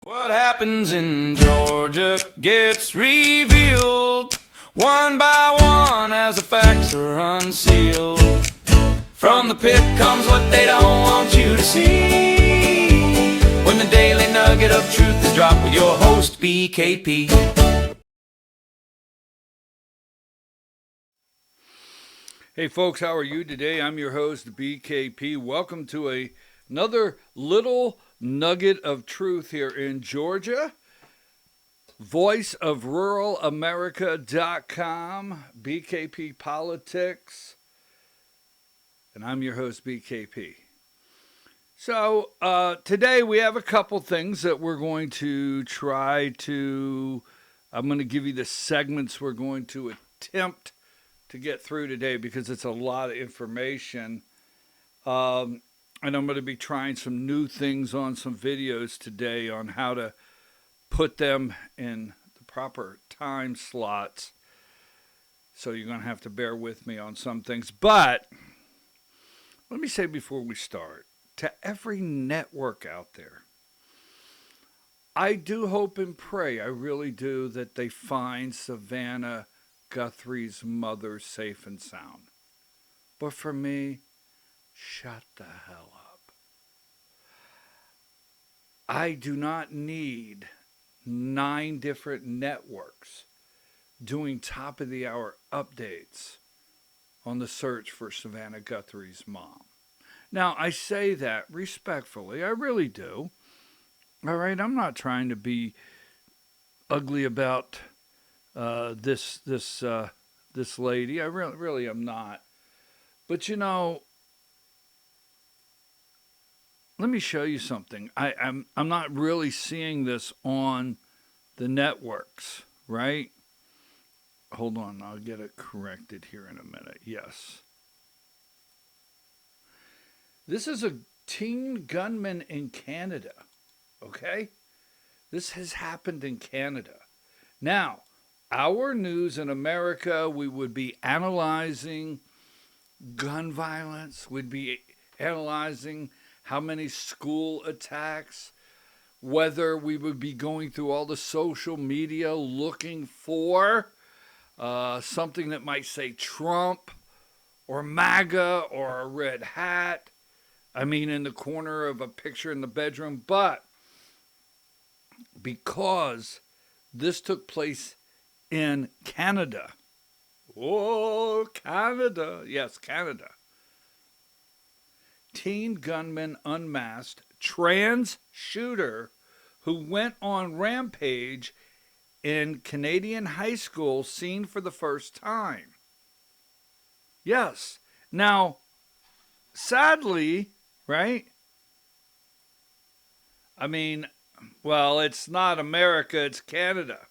What happens in Georgia gets revealed one by one as the facts are unsealed. From the pit comes what they don't want you to see. When the daily nugget of truth is dropped with your host, BKP. Hey folks, how are you today? I'm your host, BKP. Welcome to another little nugget of truth here in Georgia. VoiceOfRuralAmerica.com, BKP Politics, and I'm your host, BKP. So today we have a couple things that we're going to I'm going to give you the segments we're going to attempt to get through today because it's a lot of information. And I'm going to be trying some new things on some videos today on how to put them in the proper time slots. So you're going to have to bear with me on some things. But let me say before we start, to every network out there, I do hope and pray, I really do, that they find Savannah Guthrie's mother safe and sound. But for me, shut the hell up. I do not need 9 different networks doing top of the hour updates on the search for Savannah Guthrie's mom. Now, I say that respectfully, I really do. All right, I'm not trying to be ugly about this lady. I really am not. But you know, let me show you something. I'm not really seeing this on the networks, right? Hold on, I'll get it corrected here in a minute. Yes. This is a teen gunman in Canada, okay? This has happened in Canada. Now, our news in America, we would be analyzing gun violence, we'd be analyzing how many school attacks, whether we would be going through all the social media looking for something that might say Trump or MAGA or a red hat. I mean, in the corner of a picture in the bedroom. But because this took place in Canada. Oh, Canada. Yes, Canada. Teen gunman unmasked, trans shooter who went on rampage in Canadian high school seen for the first time. Yes. Now, sadly, right? I mean, well, it's not America, it's Canada.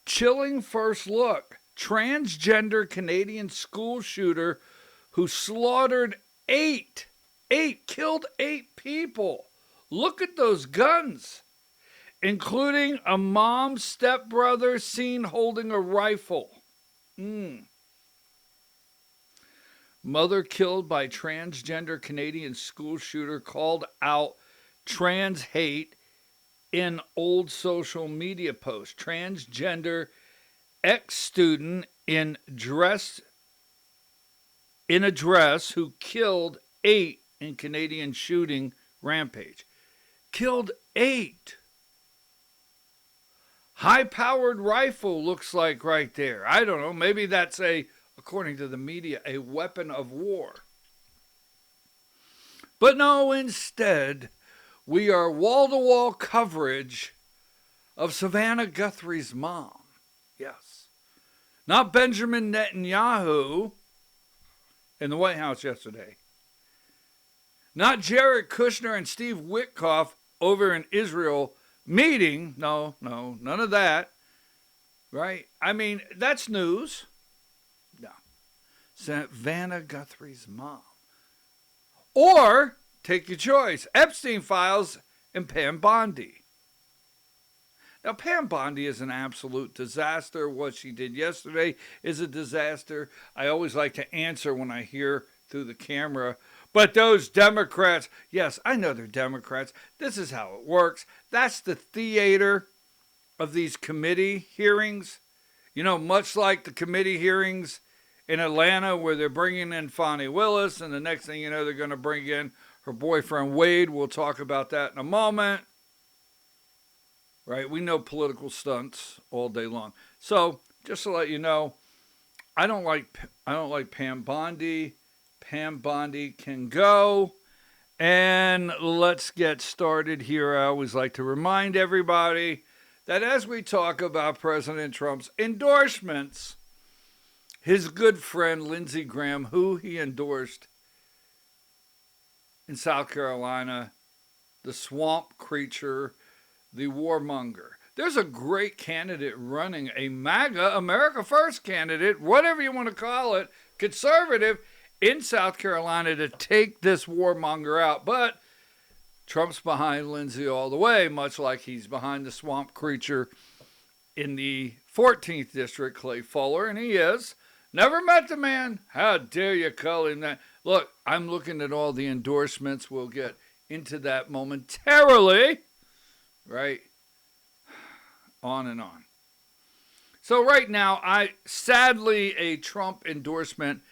Chilling first look. Transgender Canadian school shooter who slaughtered killed 8 people. Look at those guns, including a mom's stepbrother seen holding a rifle. Mother killed by transgender Canadian school shooter called out trans hate in old social media post. Transgender ex-student in a dress who killed 8 in Canadian shooting rampage. Killed 8. High-powered rifle looks like right there. I don't know. Maybe that's according to the media, a weapon of war. But no, instead, we are wall-to-wall coverage of Savannah Guthrie's mom. Yes. Not Benjamin Netanyahu in the White House yesterday. Not Jared Kushner and Steve Witkoff over in Israel meeting. No, none of that. Right? I mean, that's news. No. Savannah Guthrie's mom. Or, take your choice, Epstein Files and Pam Bondi. Now, Pam Bondi is an absolute disaster. What she did yesterday is a disaster. I always like to answer when I hear through the camera, But those Democrats, yes, I know they're Democrats. This is how it works. That's the theater of these committee hearings. You know, much like the committee hearings in Atlanta where they're bringing in Fonnie Willis, and the next thing you know, they're going to bring in her boyfriend Wade. We'll talk about that in a moment. Right? We know political stunts all day long. So, just to let you know, I don't like Pam Bondi. Pam Bondi can go. And let's get started here. I always like to remind everybody that as we talk about President Trump's endorsements, his good friend Lindsey Graham, who he endorsed in South Carolina, the swamp creature, the warmonger. There's a great candidate running, a MAGA, America First candidate, whatever you want to call it, conservative, in South Carolina to take this warmonger out. But Trump's behind Lindsey all the way, much like he's behind the swamp creature in the 14th District, Clay Fuller, and he is. Never met the man. How dare you call him that? Look, I'm looking at all the endorsements. We'll get into that momentarily. Right? On and on. So right now, sadly, a Trump endorsement,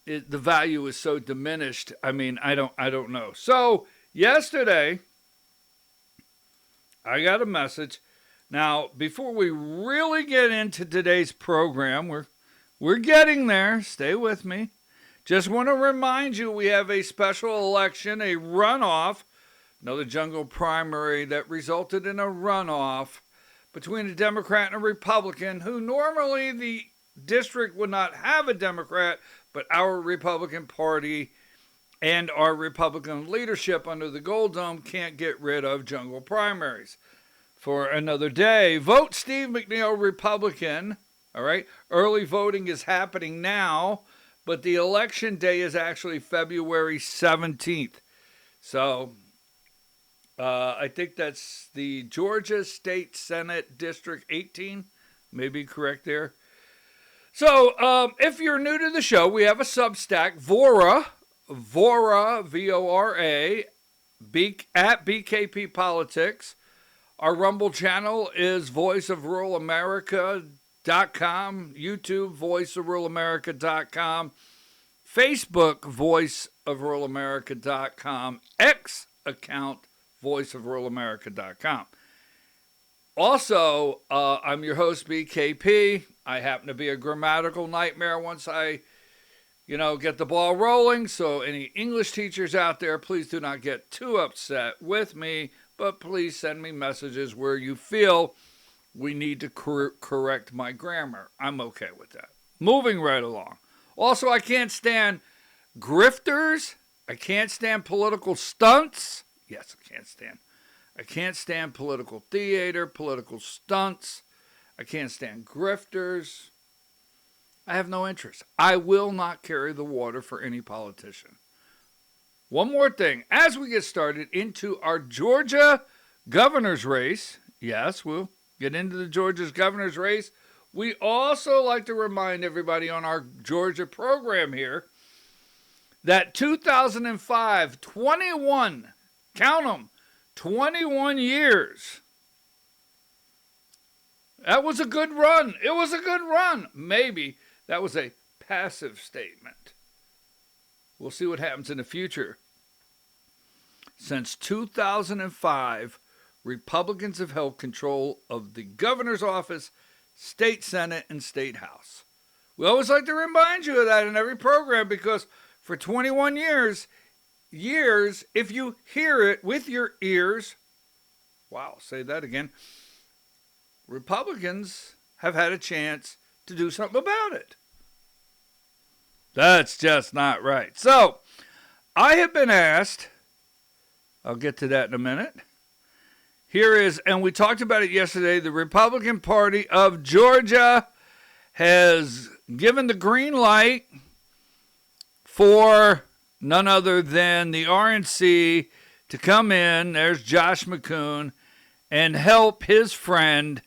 the value is so diminished. I mean, I don't know. So yesterday, I got a message. Now, before we really get into today's program, we're getting there. Stay with me. Just want to remind you, we have a special election, a runoff, another jungle primary that resulted in a runoff between a Democrat and a Republican, who normally the district would not have a Democrat, but our Republican Party and our Republican leadership under the Gold Dome can't get rid of jungle primaries. For another day, vote Steve McNeil Republican. All right, early voting is happening now, but the election day is actually February 17th. So I think that's the Georgia State Senate District 18. Maybe correct there. So if you're new to the show, we have a Substack, Vora, V-O-R-A, at BKP Politics. Our Rumble channel is voiceofruralamerica.com, YouTube, voiceofruralamerica.com, Facebook, voiceofruralamerica.com, X account, voiceofruralamerica.com. Also, I'm your host, BKP. I happen to be a grammatical nightmare once I, get the ball rolling. So any English teachers out there, please do not get too upset with me, but please send me messages where you feel we need to correct my grammar. I'm okay with that. Moving right along. Also, I can't stand grifters. I can't stand political stunts. Yes, I can't stand political theater, political stunts. I can't stand grifters. I have no interest. I will not carry the water for any politician. One more thing. As we get started into our Georgia governor's race, yes, we'll get into the Georgia's governor's race. We also like to remind everybody on our Georgia program here that 2005, 21, count them, 21 years. That was a good run. It was a good run. Maybe that was a passive statement. We'll see what happens in the future. Since 2005, Republicans have held control of the governor's office, state senate, and state house. We always like to remind you of that in every program because for 21 years, if you hear it with your ears, wow, say that again, Republicans have had a chance to do something about it. That's just not right. So, I have been asked, I'll get to that in a minute. Here is, and we talked about it yesterday, the Republican Party of Georgia has given the green light for none other than the RNC to come in, there's Josh McCoon, and help his friend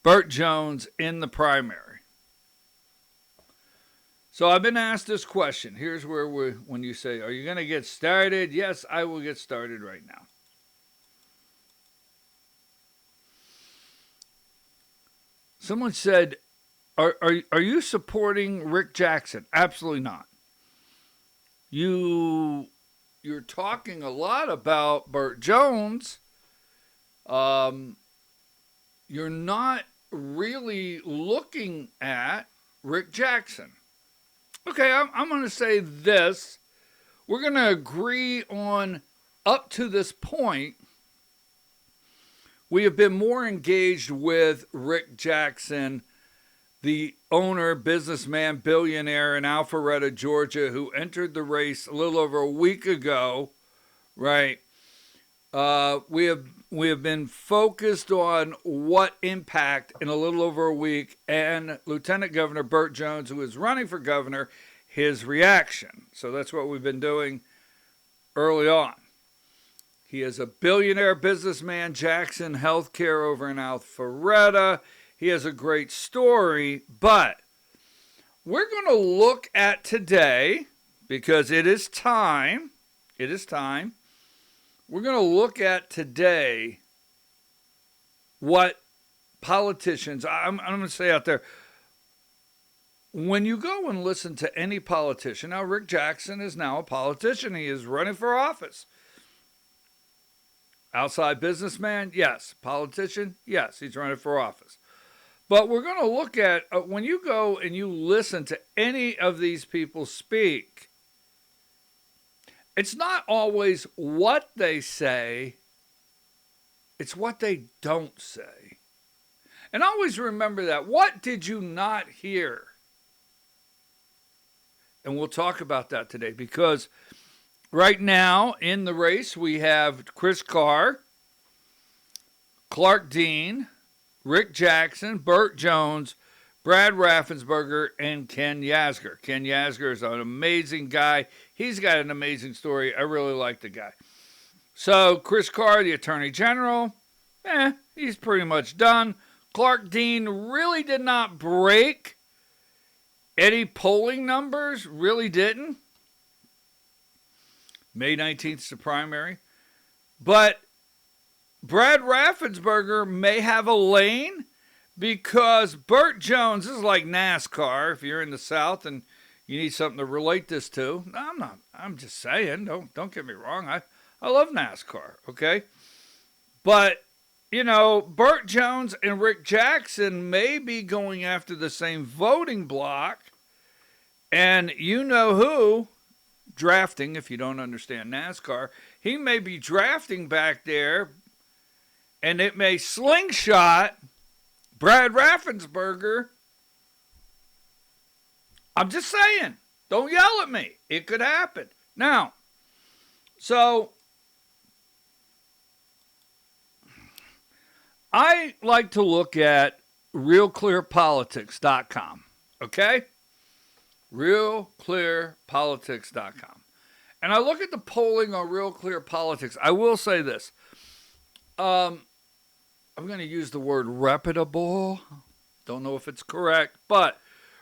Burt Jones in the primary. So I've been asked this question. Here's where when you say, are you going to get started? Yes, I will get started right now. Someone said, are you supporting Rick Jackson? Absolutely not. You're talking a lot about Burt Jones. You're not really looking at Rick Jackson. Okay, I'm going to say this. We're going to agree on up to this point. We have been more engaged with Rick Jackson, the owner, businessman, billionaire in Alpharetta, Georgia, who entered the race a little over a week ago, right? We have been focused on what impact in a little over a week, and Lieutenant Governor Burt Jones, who is running for governor, his reaction. So that's what we've been doing early on. He is a billionaire businessman, Jackson Healthcare over in Alpharetta. He has a great story, but we're going to look at today, because it is time. It is time. We're going to look at today what politicians, I'm going to say out there, when you go and listen to any politician, now Rick Jackson is now a politician. He is running for office. Outside businessman, yes. Politician, yes, he's running for office. But we're going to look at, when you go and you listen to any of these people speak, it's not always what they say, it's what they don't say. And always remember that. What did you not hear? And we'll talk about that today, because right now in the race we have Chris Carr, Clark Dean, Rick Jackson, Burt Jones, Brad Raffensperger, and Ken Yasgur. Ken Yasgur is an amazing guy. He's got an amazing story. I really like the guy. So Chris Carr, the Attorney General, he's pretty much done. Clark Dean really did not break any polling numbers, really didn't. May 19th is the primary. But Brad Raffensperger may have a lane, because Burt Jones, this is like NASCAR. If you're in the South and you need something to relate this to, I'm just saying, don't get me wrong. I love NASCAR, okay? But, you know, Burt Jones and Rick Jackson may be going after the same voting block, and you know who, drafting, if you don't understand NASCAR, he may be drafting back there, and it may slingshot Brad Raffensperger. I'm just saying. Don't yell at me. It could happen. Now, so I like to look at realclearpolitics.com. Okay? realclearpolitics.com. And I look at the polling on Real Clear Politics. I will say this. I'm going to use the word reputable. Don't know if it's correct, but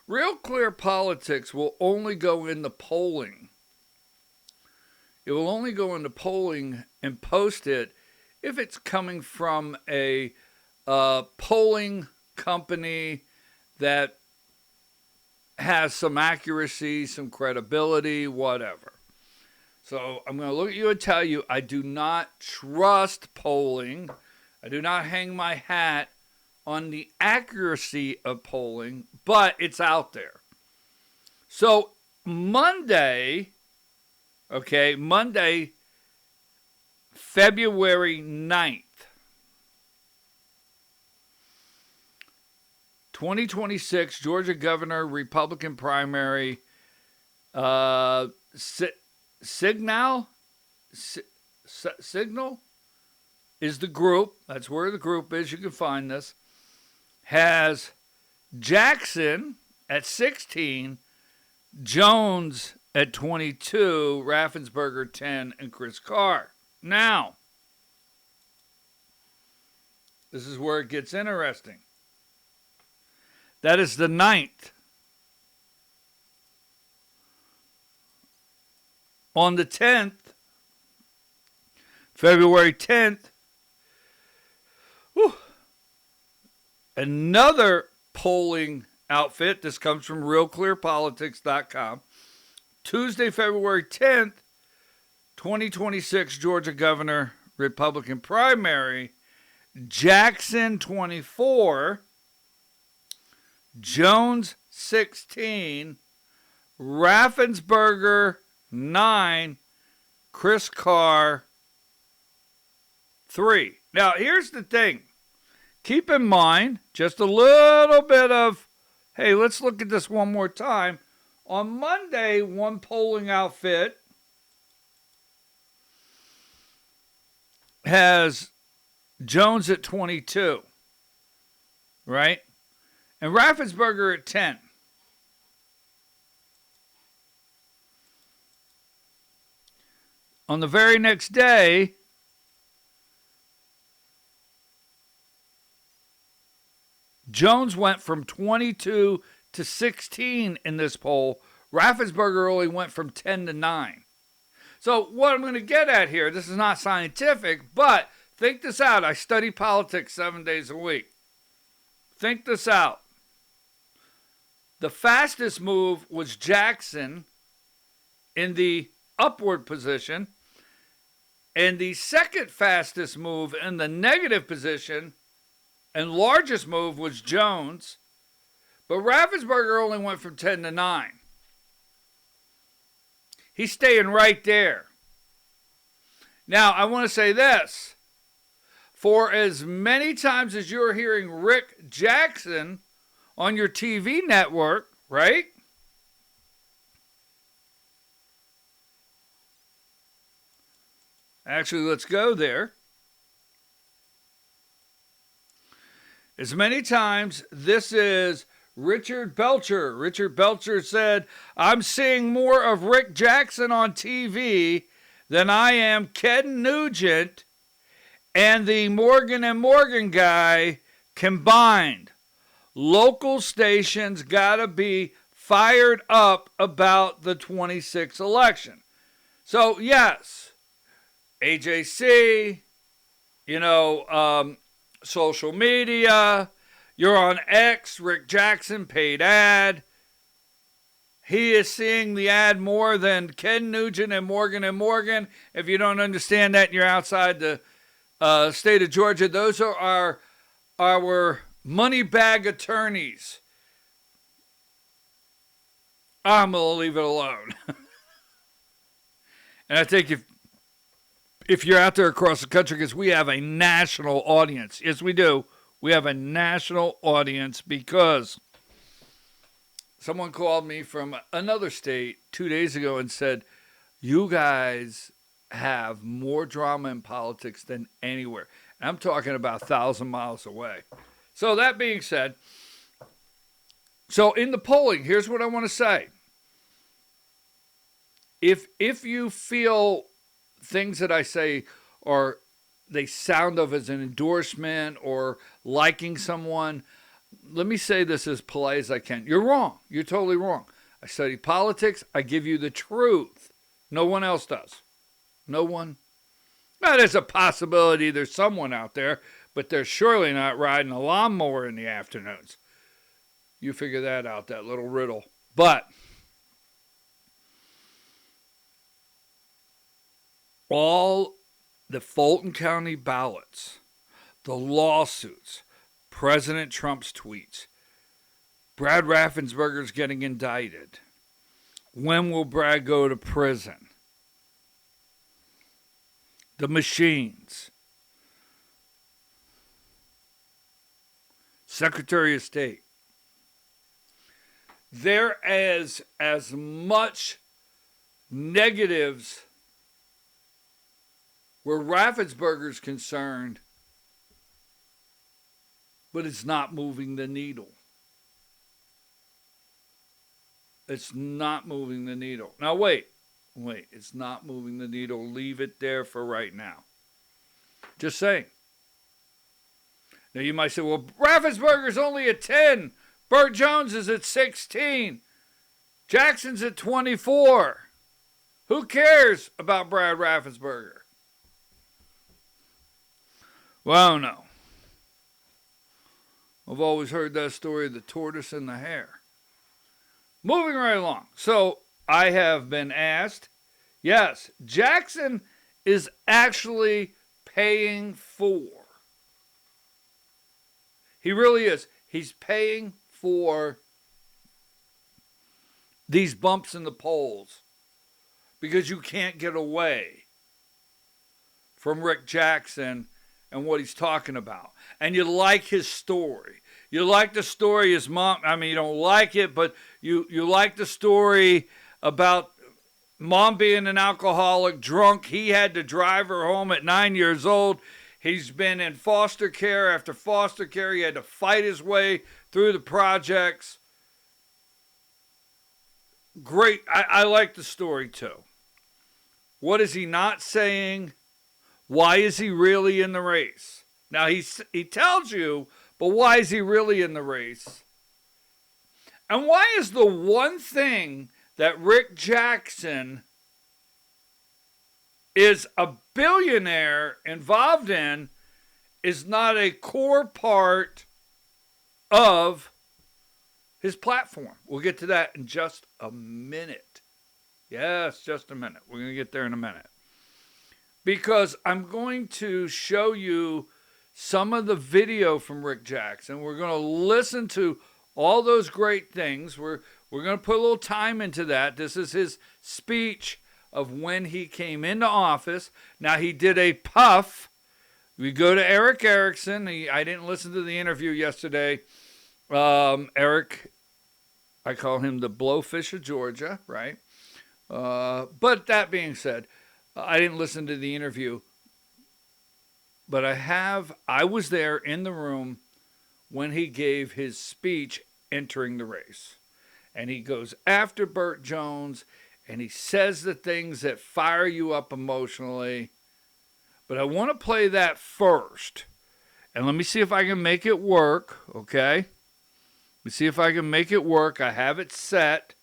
Real Clear Politics will only go into polling. It will only go into polling and post it if it's coming from a polling company that has some accuracy, some credibility, whatever. So I'm going to look at you and tell you I do not trust polling. I do not hang my hat on the accuracy of polling, but it's out there. So Monday, February 9th, 2026, Georgia Governor Republican primary, Signal is the group. That's where the group is. You can find this. Has Jackson at 16, Jones at 22, Raffensperger 10, and Chris Carr. Now, this is where it gets interesting. That is the 9th. On the 10th, February 10th, another polling outfit. This comes from RealClearPolitics.com. Tuesday, February 10th, 2026 Georgia Governor Republican primary. Jackson 24, Jones 16, Raffensperger 9, Chris Carr 3. Now, here's the thing. Keep in mind just a little bit of, hey, let's look at this one more time. On Monday, one polling outfit has Jones at 22, right? And Raffensperger at 10. On the very next day, Jones went from 22 to 16 in this poll. Raffensperger only went from 10 to 9. So what I'm going to get at here, this is not scientific, but think this out. I study politics 7 days a week. Think this out. The fastest move was Jackson in the upward position, and the second fastest move in the negative position and largest move was Jones, but Raffensperger only went from 10 to 9. He's staying right there. Now, I want to say this. For as many times as you're hearing Rick Jackson on your TV network, right? Actually, let's go there. As many times, this is Richard Belcher. Richard Belcher said, I'm seeing more of Rick Jackson on TV than I am Ken Nugent and the Morgan and Morgan guy combined. Local stations got to be fired up about the 26th election. So, yes, AJC, social media, you're on X, Rick Jackson, paid ad. He is seeing the ad more than Ken Nugent and Morgan. If you don't understand that and you're outside the state of Georgia, those are our money bag attorneys. I'm going to leave it alone. And I think if you're out there across the country, because we have a national audience. Yes, we do. We have a national audience because someone called me from another state 2 days ago and said, you guys have more drama in politics than anywhere. And I'm talking about 1,000 miles away. So that being said, so in the polling, here's what I want to say. If you feel things that I say are they sound of as an endorsement or liking someone, let me say this as polite as I can. You're wrong. You're totally wrong. I study politics. I give you the truth. No one else does. No one. Now, there's a possibility there's someone out there, but they're surely not riding a lawnmower in the afternoons. You figure that out, that little riddle. But all the Fulton County ballots, the lawsuits, President Trump's tweets, Brad Raffensperger's getting indicted. When will Brad go to prison? The machines. Secretary of State. There is as much negatives where Raffensperger's concerned, but it's not moving the needle. It's not moving the needle. Now, wait. It's not moving the needle. Leave it there for right now. Just saying. Now, you might say, well, Raffensperger's only at 10. Burt Jones is at 16. Jackson's at 24. Who cares about Brad Raffensperger? Well, no. I've always heard that story of the tortoise and the hare. Moving right along. So I have been asked, yes, Jackson is actually paying for. He really is. He's paying for these bumps in the polls because you can't get away from Rick Jackson and what he's talking about. And you like his story. You like the story his mom, I mean, you don't like it, but you like the story about mom being an alcoholic, drunk. He had to drive her home at 9 years old. He's been in foster care after foster care. He had to fight his way through the projects. Great. I like the story too. What is he not saying? Why is he really in the race? Now, he tells you, but why is he really in the race? And why is the one thing that Rick Jackson is a billionaire involved in is not a core part of his platform? We'll get to that in just a minute. Yes, just a minute. We're going to get there in a minute. Because I'm going to show you some of the video from Rick Jackson. We're going to listen to all those great things. We're going to put a little time into that. This is his speech of when he came into office. Now, he did a puff. We go to Eric Erickson. I didn't listen to the interview yesterday. Eric, I call him the blowfish of Georgia, right? But that being said, I didn't listen to the interview. But I was there in the room when he gave his speech entering the race. And he goes after Burt Jones, and he says the things that fire you up emotionally. But I want to play that first. And let me see if I can make it work, okay? Let me see if I can make it work. I have it set.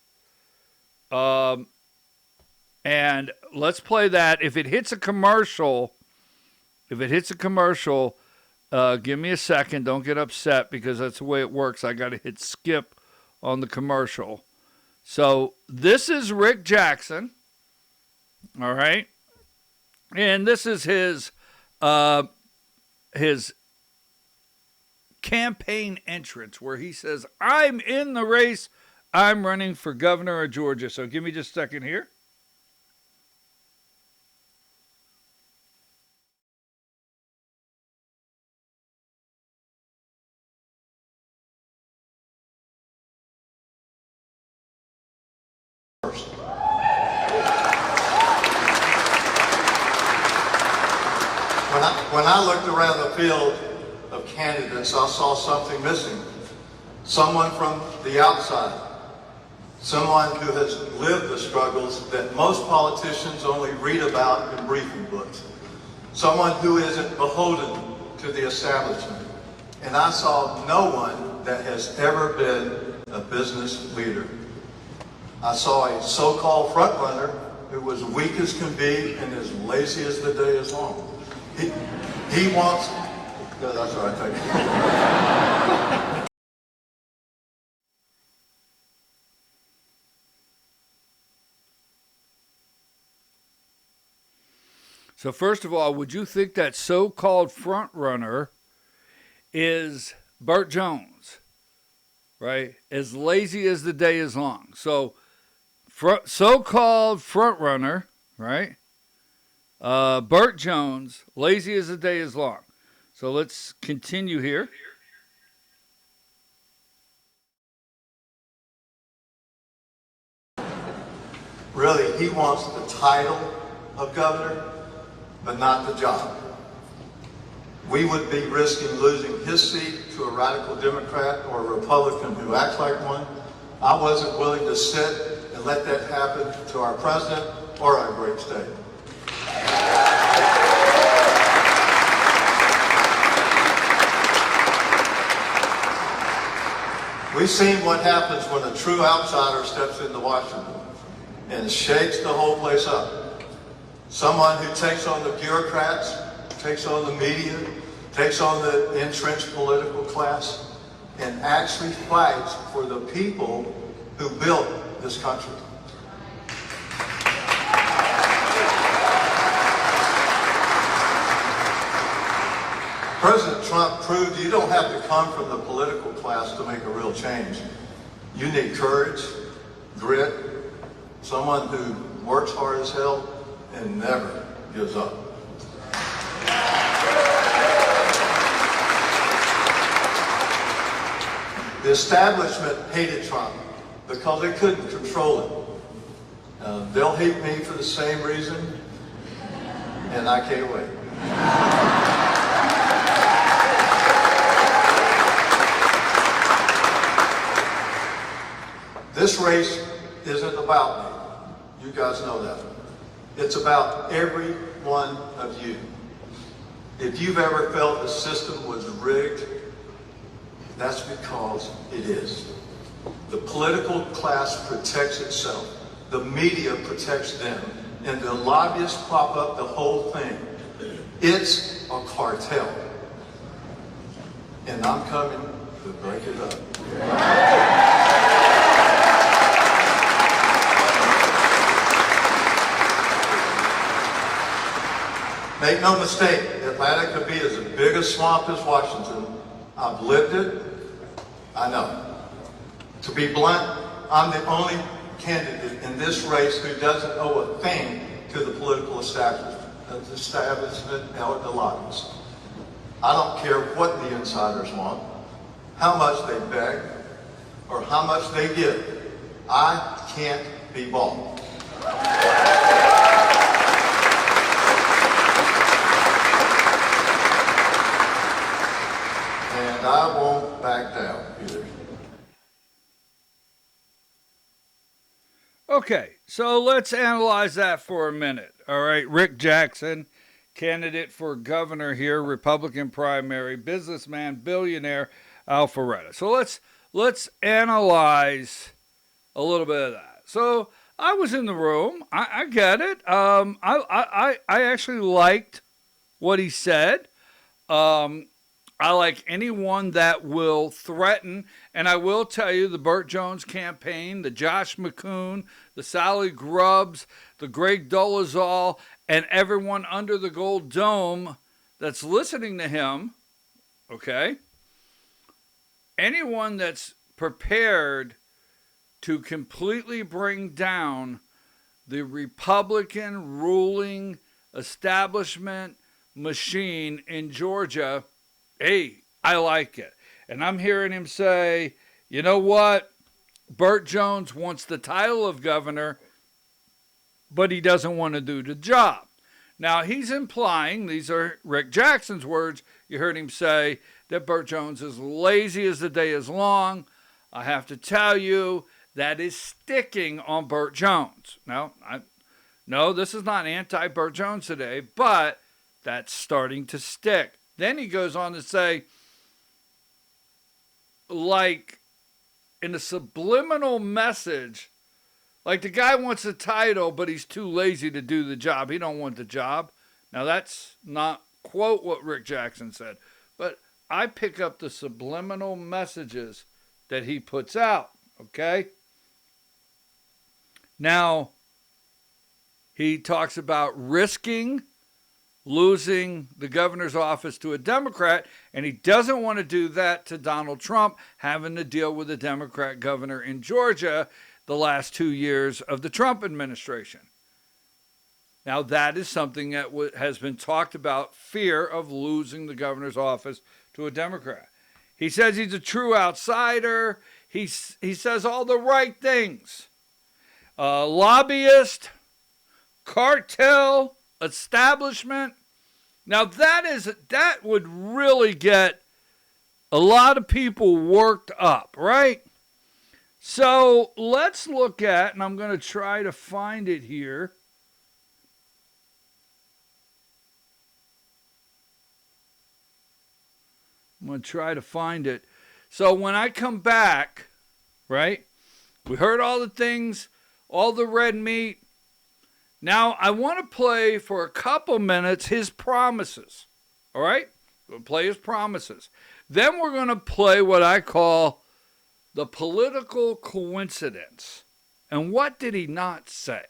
And let's play that. If it hits a commercial, give me a second. Don't get upset because that's the way it works. I got to hit skip on the commercial. So this is Rick Jackson, all right? And this is his campaign entrance where he says, I'm in the race. I'm running for governor of Georgia. So give me just a second here. When I looked around the field of candidates, I saw something missing. Someone from the outside. Someone who has lived the struggles that most politicians only read about in briefing books. Someone who isn't beholden to the establishment. And I saw no one that has ever been a business leader. I saw a so-called frontrunner who was weak as can be and as lazy as the day is long. He wants... No, that's all right, thank you. So first of all, would you think that so-called front runner is Burt Jones, right? As lazy as the day is long. So so-called front runner, right? Burt Jones, lazy as the day is long. So let's continue here. Really, he wants the title of governor, but not the job. We would be risking losing his seat to a radical Democrat or a Republican who acts like one. I wasn't willing to sit and let that happen to our president or our great state. We've seen what happens when a true outsider steps into Washington. and shakes the whole place up. Someone who takes on the bureaucrats, takes on the media, takes on the entrenched political class, and actually fights for the people who built this country. President Trump proved you don't have to come from the political class to make a real change. You need courage, grit, someone who works hard as hell and never gives up. The establishment hated Trump because they couldn't control him. They'll hate me for the same reason, and I can't wait. This race isn't about me. You guys know that. It's about every one of you. If you've ever felt the system was rigged, that's because it is. The political class protects itself. The media protects them. And the lobbyists prop up the whole thing. It's a cartel. And I'm coming to break it up. Make no mistake, Atlanta could be as big a swamp as Washington. I've lived it. I know. To be blunt, I'm the only candidate in this race who doesn't owe a thing to the political establishment or the lobbyists. I don't care what the insiders want, how much they beg, or how much they give. I can't be bought. And I won't back down either. Okay, so let's analyze that for a minute. All right, Rick Jackson, candidate for governor here, Republican primary, businessman, billionaire, Alpharetta. So let's analyze a little bit of that. So I was in the room. I get it. I actually liked what he said. I like anyone that will threaten, and I will tell you the Burt Jones campaign, the Josh McCoon, the Sally Grubbs, the Greg Dolezal, and everyone under the Gold Dome that's listening to him, okay? Anyone that's prepared to completely bring down the Republican ruling establishment machine in Georgia, hey, I like it. And I'm hearing him say, you know what? Burt Jones wants the title of governor, but he doesn't want to do the job. Now, he's implying, these are Rick Jackson's words, you heard him say, that Burt Jones is lazy as the day is long. I have to tell you, that is sticking on Burt Jones. Now, no, this is not anti-Burt Jones today, but that's starting to stick. Then he goes on to say, like, in a subliminal message, like the guy wants a title, but he's too lazy to do the job. He don't want the job. Now, that's not quote what Rick Jackson said, but I pick up the subliminal messages that he puts out, okay? Now, he talks about risking losing the governor's office to a Democrat, and he doesn't want to do that to Donald Trump having to deal with a Democrat governor in Georgia the last 2 years of the Trump administration. Now, that is something that has been talked about, fear of losing the governor's office to a Democrat. He says he's a true outsider. He says all the right things. Lobbyist, cartel, establishment. Now that would really get a lot of people worked up, right? So let's look at, and I'm going to try to find it here. I'm going to try to find it. So when I come back, right, we heard all the things, all the red meat. Now, I want to play for a couple minutes his promises. All right? We'll play his promises. Then we're going to play what I call the political coincidence. And what did he not say?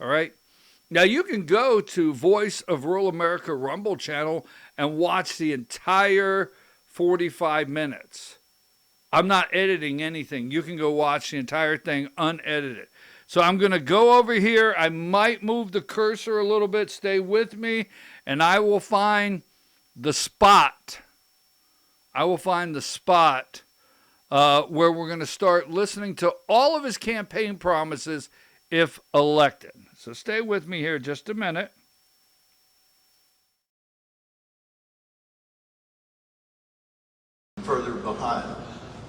All right? Now, you can go to Voice of Rural America Rumble channel and watch the entire 45 minutes. I'm not editing anything. You can go watch the entire thing unedited. So I'm going to go over here. I might move the cursor a little bit. Stay with me, and I will find the spot. Where we're going to start listening to all of his campaign promises if elected. So stay with me here just a minute. Further behind.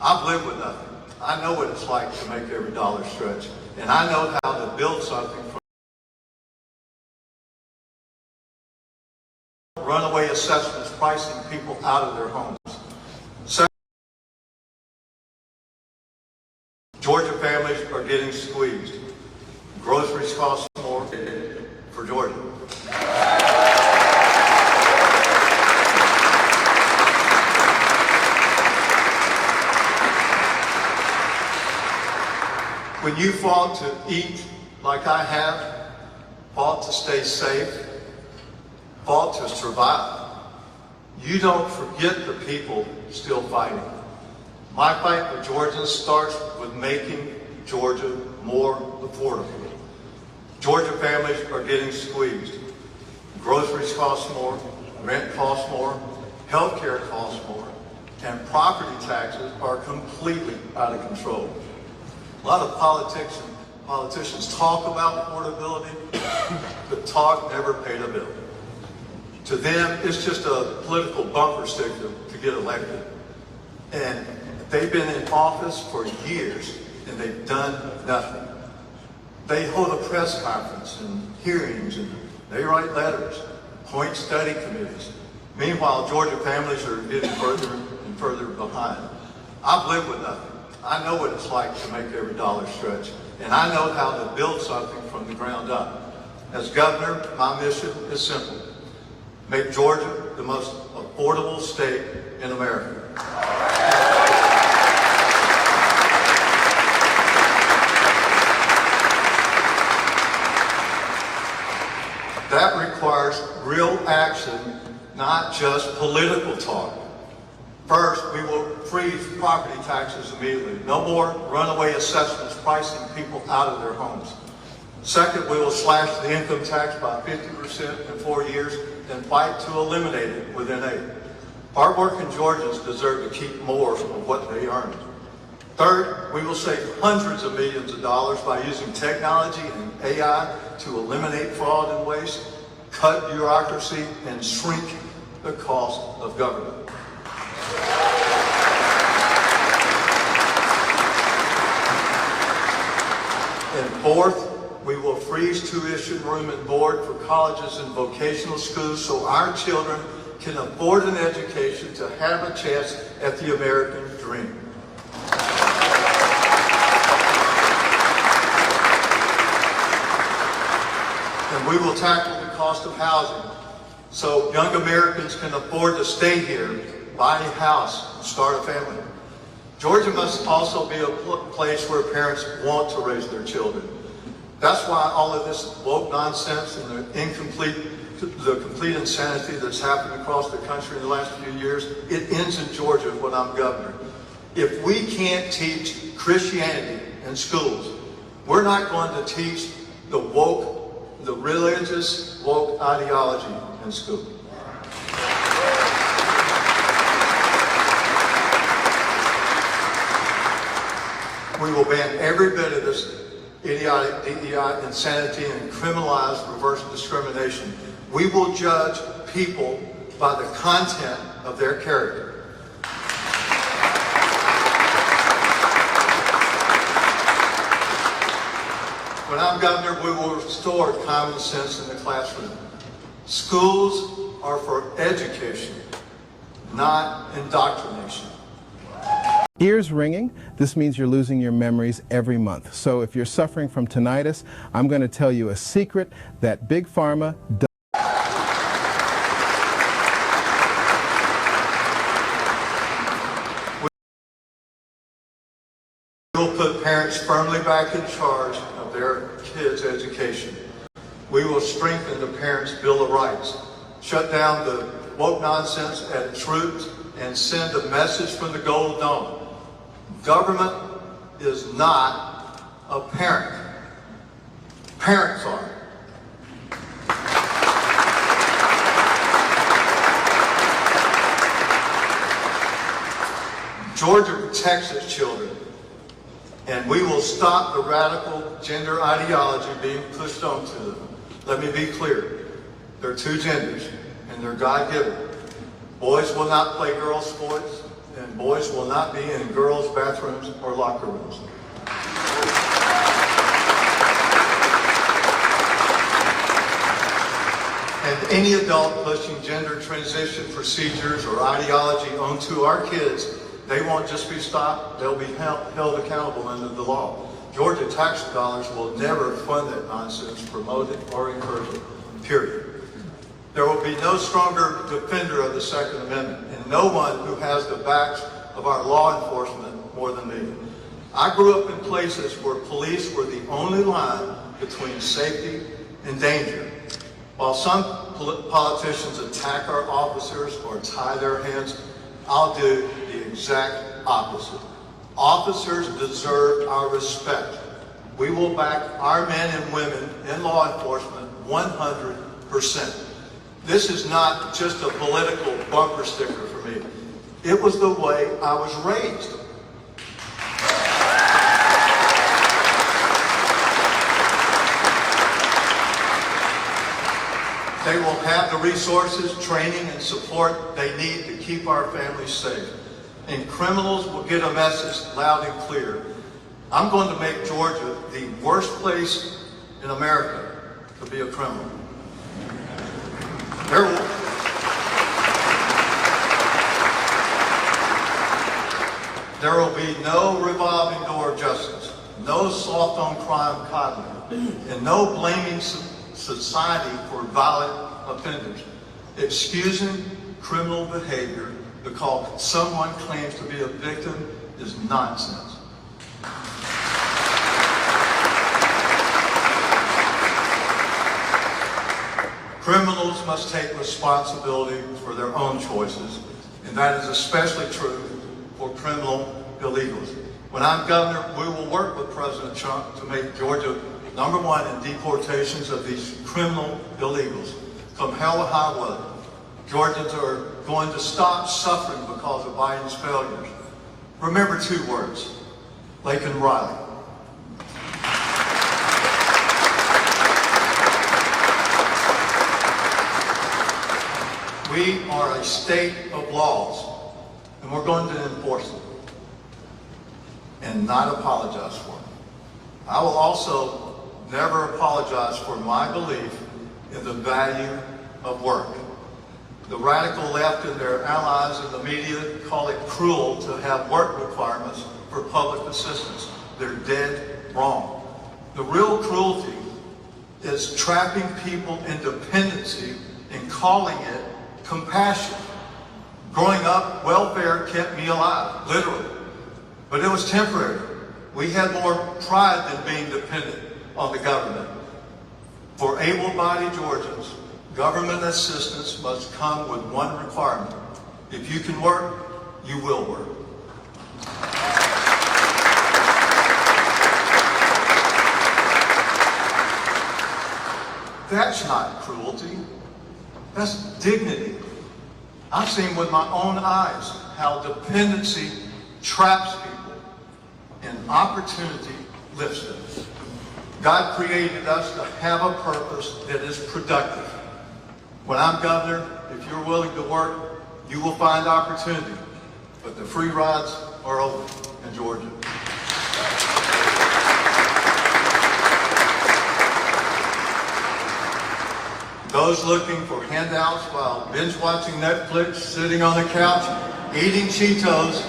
I've lived with nothing. I know what it's like to make every dollar stretch. And I know how to build something from runaway assessments pricing people out of their homes. Georgia families are getting squeezed. Groceries cost more for Georgia. When you fought to eat like I have, fought to stay safe, fought to survive, you don't forget the people still fighting. My fight for Georgians starts with making Georgia more affordable. Georgia families are getting squeezed. Groceries cost more, rent costs more, health care costs more, and property taxes are completely out of control. A lot of politicians talk about affordability, but talk never paid a bill. To them, it's just a political bumper sticker to get elected. And they've been in office for years, and they've done nothing. They hold a press conference and hearings, and they write letters, appoint study committees. Meanwhile, Georgia families are getting further and further behind. I've lived with nothing. I know what it's like to make every dollar stretch, and I know how to build something from the ground up. As governor, my mission is simple. Make Georgia the most affordable state in America. That requires real action, not just political talk. First, we will freeze property taxes immediately. No more runaway assessments pricing people out of their homes. Second, we will slash the income tax by 50% in 4 years and fight to eliminate it within 8. Hardworking Georgians deserve to keep more of what they earn. Third, we will save hundreds of millions of dollars by using technology and AI to eliminate fraud and waste, cut bureaucracy, and shrink the cost of government. And fourth, we will freeze tuition, room, and board for colleges and vocational schools so our children can afford an education to have a chance at the American dream. And we will tackle the cost of housing so young Americans can afford to stay here, buy a house, and start a family. Georgia must also be a place where parents want to raise their children. That's why all of this woke nonsense and the complete insanity that's happened across the country in the last few years, it ends in Georgia when I'm governor. If we can't teach Christianity in schools, we're not going to teach the religious woke ideology in school. We will ban every bit of this idiotic DEI insanity and criminalize reverse discrimination. We will judge people by the content of their character. When I'm governor, we will restore common sense in the classroom. Schools are for education, not indoctrination. Ears ringing, this means you're losing your memories every month. So if you're suffering from tinnitus, I'm going to tell you a secret that Big Pharma does. We'll put parents firmly back in charge of their kids' education. We will strengthen the Parents' Bill of Rights, shut down the woke nonsense at its roots, and send a message from the Gold Dome. Government is not a parent. Parents are. Georgia protects its children, and we will stop the radical gender ideology being pushed onto them. Let me be clear. There are two genders, and they're God-given. Boys will not play girls' sports, and boys will not be in girls' bathrooms or locker rooms. And any adult pushing gender transition procedures or ideology onto our kids, they won't just be stopped, they'll be held accountable under the law. Georgia tax dollars will never fund that nonsense, promote it, or encourage it, period. There will be no stronger defender of the Second Amendment, and no one who has the backs of our law enforcement more than me. I grew up in places where police were the only line between safety and danger. While some politicians attack our officers or tie their hands, I'll do the exact opposite. Officers deserve our respect. We will back our men and women in law enforcement 100%. This is not just a political bumper sticker for me. It was the way I was raised. They will have the resources, training, and support they need to keep our families safe. And criminals will get a message loud and clear. I'm going to make Georgia the worst place in America to be a criminal. There will be no revolving door of justice, no soft on crime coddling, and no blaming society for violent offenders. Excusing criminal behavior because someone claims to be a victim is nonsense. Criminals must take responsibility for their own choices, and that is especially true for criminal illegals. When I'm governor, we will work with President Trump to make Georgia #1 in deportations of these criminal illegals. Come hell or high water, Georgians are going to stop suffering because of Biden's failures. Remember two words, Laken Riley. We are a state of laws, and we're going to enforce them and not apologize for them. I will also never apologize for my belief in the value of work. The radical left and their allies in the media call it cruel to have work requirements for public assistance. They're dead wrong. The real cruelty is trapping people in dependency and calling it compassion. Growing up, welfare kept me alive, literally. But it was temporary. We had more pride than being dependent on the government. For able-bodied Georgians, government assistance must come with one requirement. If you can work, you will work. That's not cruelty. That's dignity. I've seen with my own eyes how dependency traps people and opportunity lifts them. God created us to have a purpose that is productive. When I'm governor, if you're willing to work, you will find opportunity. But the free rides are over in Georgia. Those looking for handouts while binge watching Netflix, sitting on the couch, eating Cheetos,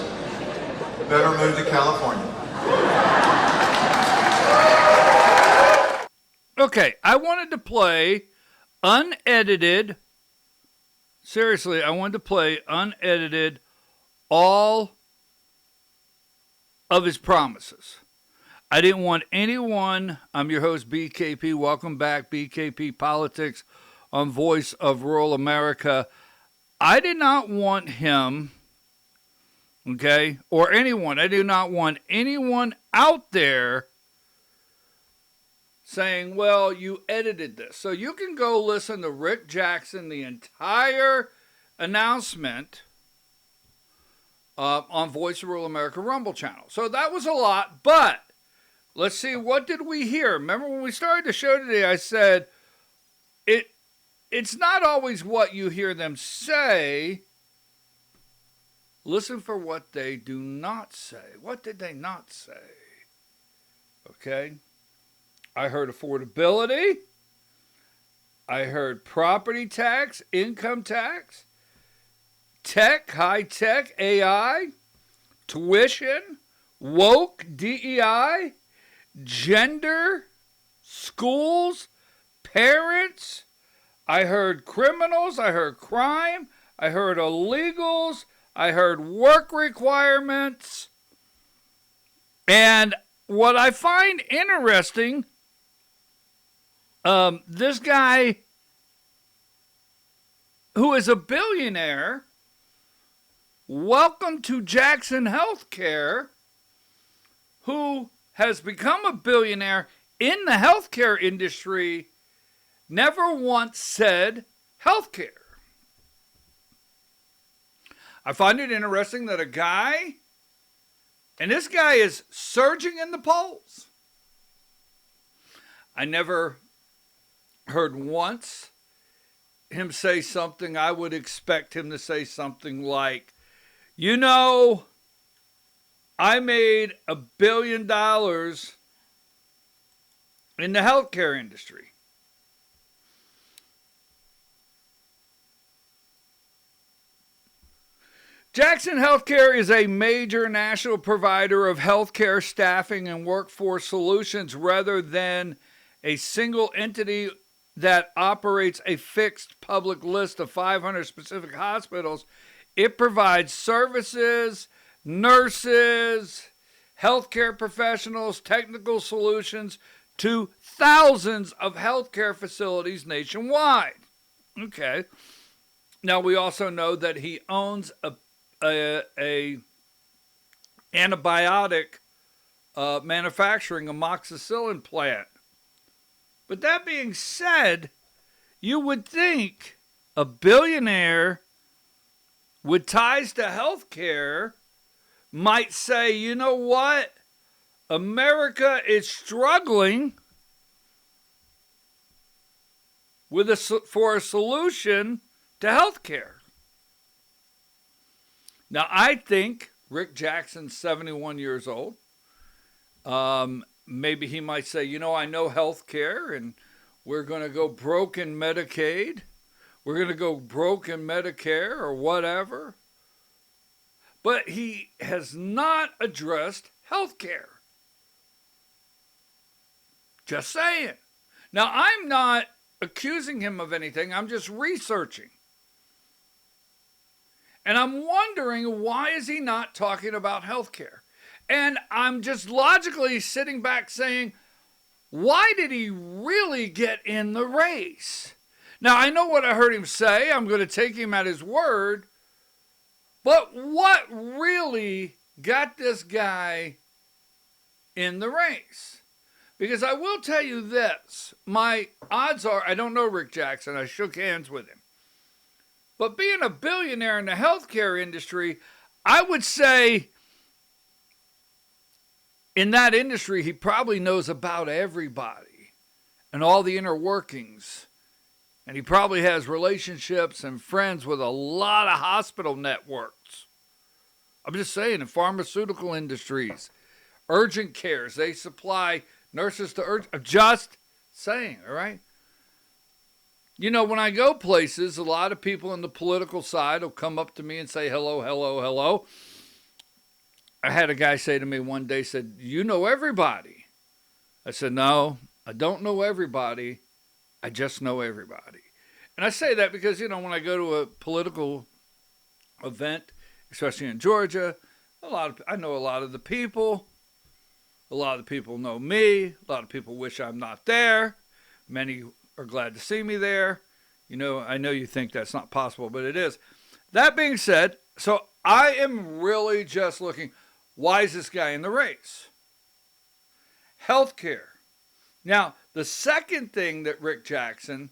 better move to California. Okay, I wanted to play unedited. Seriously, I wanted to play unedited all of his promises. I didn't want anyone. I'm your host, BKP. Welcome back, BKP Politics on Voice of Rural America. I did not want him, okay, or anyone. I do not want anyone out there saying, well, you edited this. So you can go listen to Rick Jackson, the entire announcement on Voice of Rural America Rumble channel. So that was a lot, but let's see, what did we hear? Remember when we started the show today, I said, it's not always what you hear them say. Listen for what they do not say. What did they not say? Okay. I heard affordability. I heard property tax, income tax, tech, high tech, AI, tuition, woke, DEI, gender, schools, parents. I heard criminals. I heard crime. I heard illegals. I heard work requirements. And what I find interesting, this guy who is a billionaire, welcome to Jackson Healthcare, who has become a billionaire in the healthcare industry, never once said healthcare. I find it interesting that a guy, and this guy is surging in the polls. I never heard once him say something. I would expect him to say something like, you know, I made $1 billion in the healthcare industry. Jackson Healthcare is a major national provider of healthcare staffing and workforce solutions rather than a single entity that operates a fixed public list of 500 specific hospitals. It provides services, nurses, healthcare professionals, technical solutions to thousands of healthcare facilities nationwide. Okay. Now, we also know that he owns a antibiotic manufacturing amoxicillin plant. But that being said, you would think a billionaire with ties to healthcare might say, you know what? America is struggling for a solution to healthcare. Now, I think Rick Jackson's 71 years old. Maybe he might say, you know, I know health care, and we're going to go broke in Medicaid. We're going to go broke in Medicare or whatever. But he has not addressed health care. Just saying. Now, I'm not accusing him of anything. I'm just researching. And I'm wondering, why is he not talking about health care? And I'm just logically sitting back saying, why did he really get in the race? Now, I know what I heard him say. I'm going to take him at his word. But what really got this guy in the race? Because I will tell you this. My odds are, I don't know Rick Jackson. I shook hands with him. But being a billionaire in the healthcare industry, I would say in that industry, he probably knows about everybody and all the inner workings. And he probably has relationships and friends with a lot of hospital networks. I'm just saying, in pharmaceutical industries, urgent cares, they supply nurses to urgent. I'm just saying, all right? You know, when I go places, a lot of people on the political side will come up to me and say, hello, hello, hello. I had a guy say to me one day, said, "You know everybody." I said, "No, I don't know everybody. I just know everybody." And I say that because, when I go to a political event, especially in Georgia, I know a lot of the people. A lot of the people know me. A lot of people wish I'm not there. Many are glad to see me there. I know you think that's not possible, but it is. That being said, so I am really just looking, why is this guy in the race? Healthcare. Now, the second thing that Rick Jackson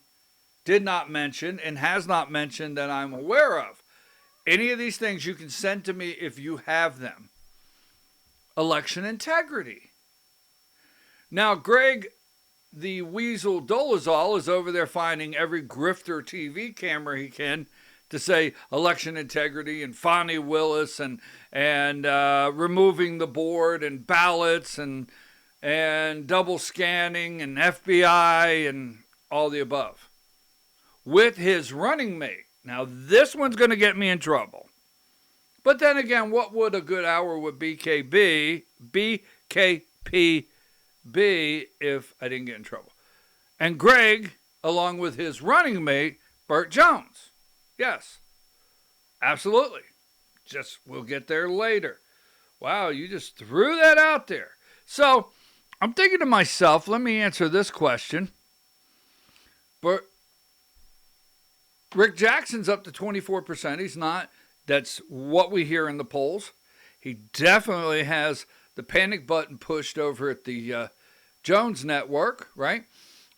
did not mention and has not mentioned that I'm aware of, any of these things you can send to me if you have them. Election integrity. Now, Greg, the Weasel Dolezal, is over there finding every grifter TV camera he can to say election integrity and Fonnie Willis and removing the board and ballots and double scanning and FBI and all the above. With his running mate. Now, this one's going to get me in trouble. But then again, what would a good hour with BKP be if I didn't get in trouble? And Greg, along with his running mate, Burt Jones. Yes, absolutely. We'll get there later. Wow, you just threw that out there. So, I'm thinking to myself, let me answer this question. But Rick Jackson's up to 24%. He's not. That's what we hear in the polls. He definitely has the panic button pushed over at the Jones Network, right?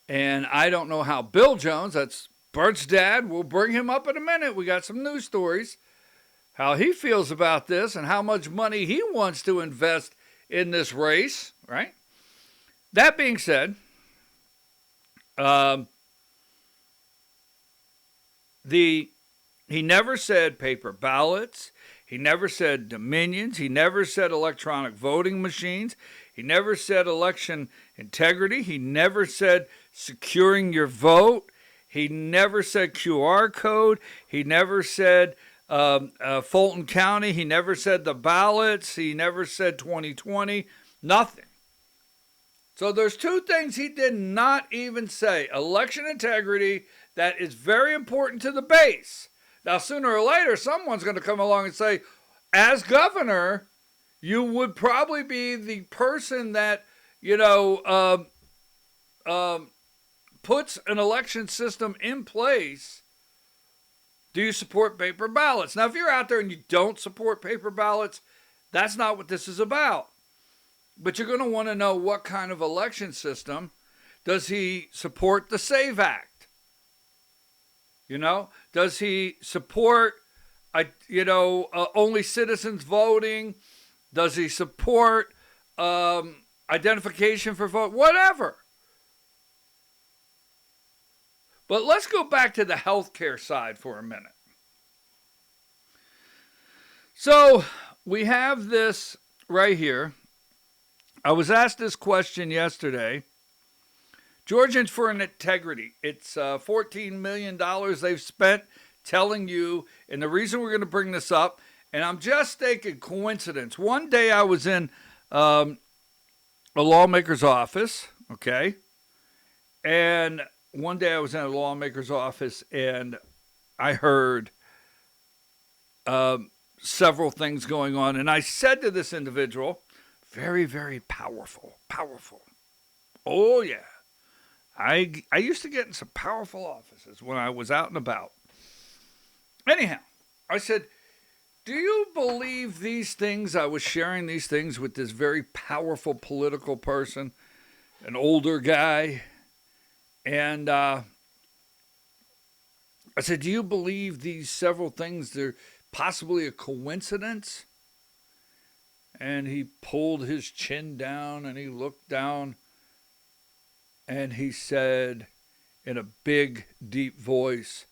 And I don't know how Bill Jones, that's Bert's dad, we'll bring him up in a minute. We got some news stories, how he feels about this and how much money he wants to invest in this race, right? That being said, he never said paper ballots. He never said dominions. He never said electronic voting machines. He never said election integrity. He never said securing your vote. He never said QR code. He never said Fulton County. He never said the ballots. He never said 2020. Nothing. So there's two things he did not even say. Election integrity, that is very important to the base. Now, sooner or later, someone's going to come along and say, as governor, you would probably be the person that, puts an election system in place. Do you support paper ballots? Now, if you're out there and you don't support paper ballots, that's not what this is about. But you're going to want to know what kind of election system. Does he support the SAVE Act? Does he support, only citizens voting? Does he support identification for vote? Whatever. But let's go back to the healthcare side for a minute. So we have this right here. I was asked this question yesterday. Georgians for Integrity. It's $14 million they've spent telling you, and the reason we're going to bring this up, and I'm just thinking coincidence. One day I was in a lawmaker's office, okay? And one day I was in a lawmaker's office, and I heard several things going on, and I said to this individual, very, very powerful. Oh, yeah. I used to get in some powerful offices when I was out and about. Anyhow, I said, do you believe these things? I was sharing these things with this very powerful political person, an older guy. And I said, do you believe these several things, they're possibly a coincidence? And he pulled his chin down and he looked down. And he said in a big, deep voice,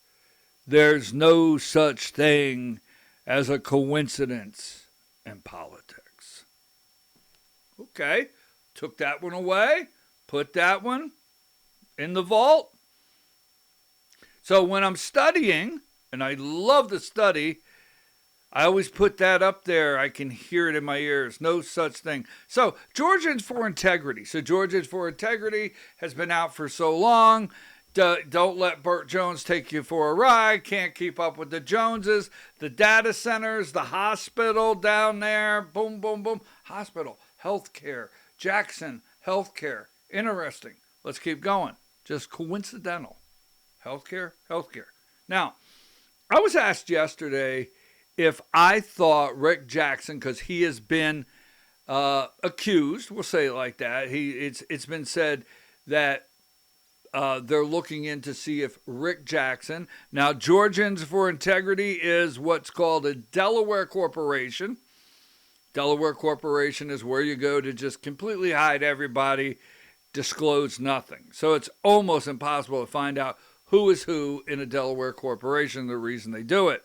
there's no such thing as a coincidence in politics. Okay, took that one away, put that one in the vault. So when I'm studying, and I love to study I always put that up there. I can hear it in my ears. No such thing. So, Georgians for Integrity. So, Georgians for Integrity has been out for so long. Don't let Burt Jones take you for a ride. Can't keep up with the Joneses. The data centers, the hospital down there. Boom, boom, boom. Hospital, healthcare, Jackson, healthcare. Interesting. Let's keep going. Just coincidental. Healthcare, healthcare. Now, I was asked yesterday if I thought Rick Jackson, because he has been accused, we'll say it like that. It's been said that they're looking in to see if Rick Jackson. Now, Georgians for Integrity is what's called a Delaware corporation. Delaware corporation is where you go to just completely hide everybody, disclose nothing. So it's almost impossible to find out who is who in a Delaware corporation. The reason they do it,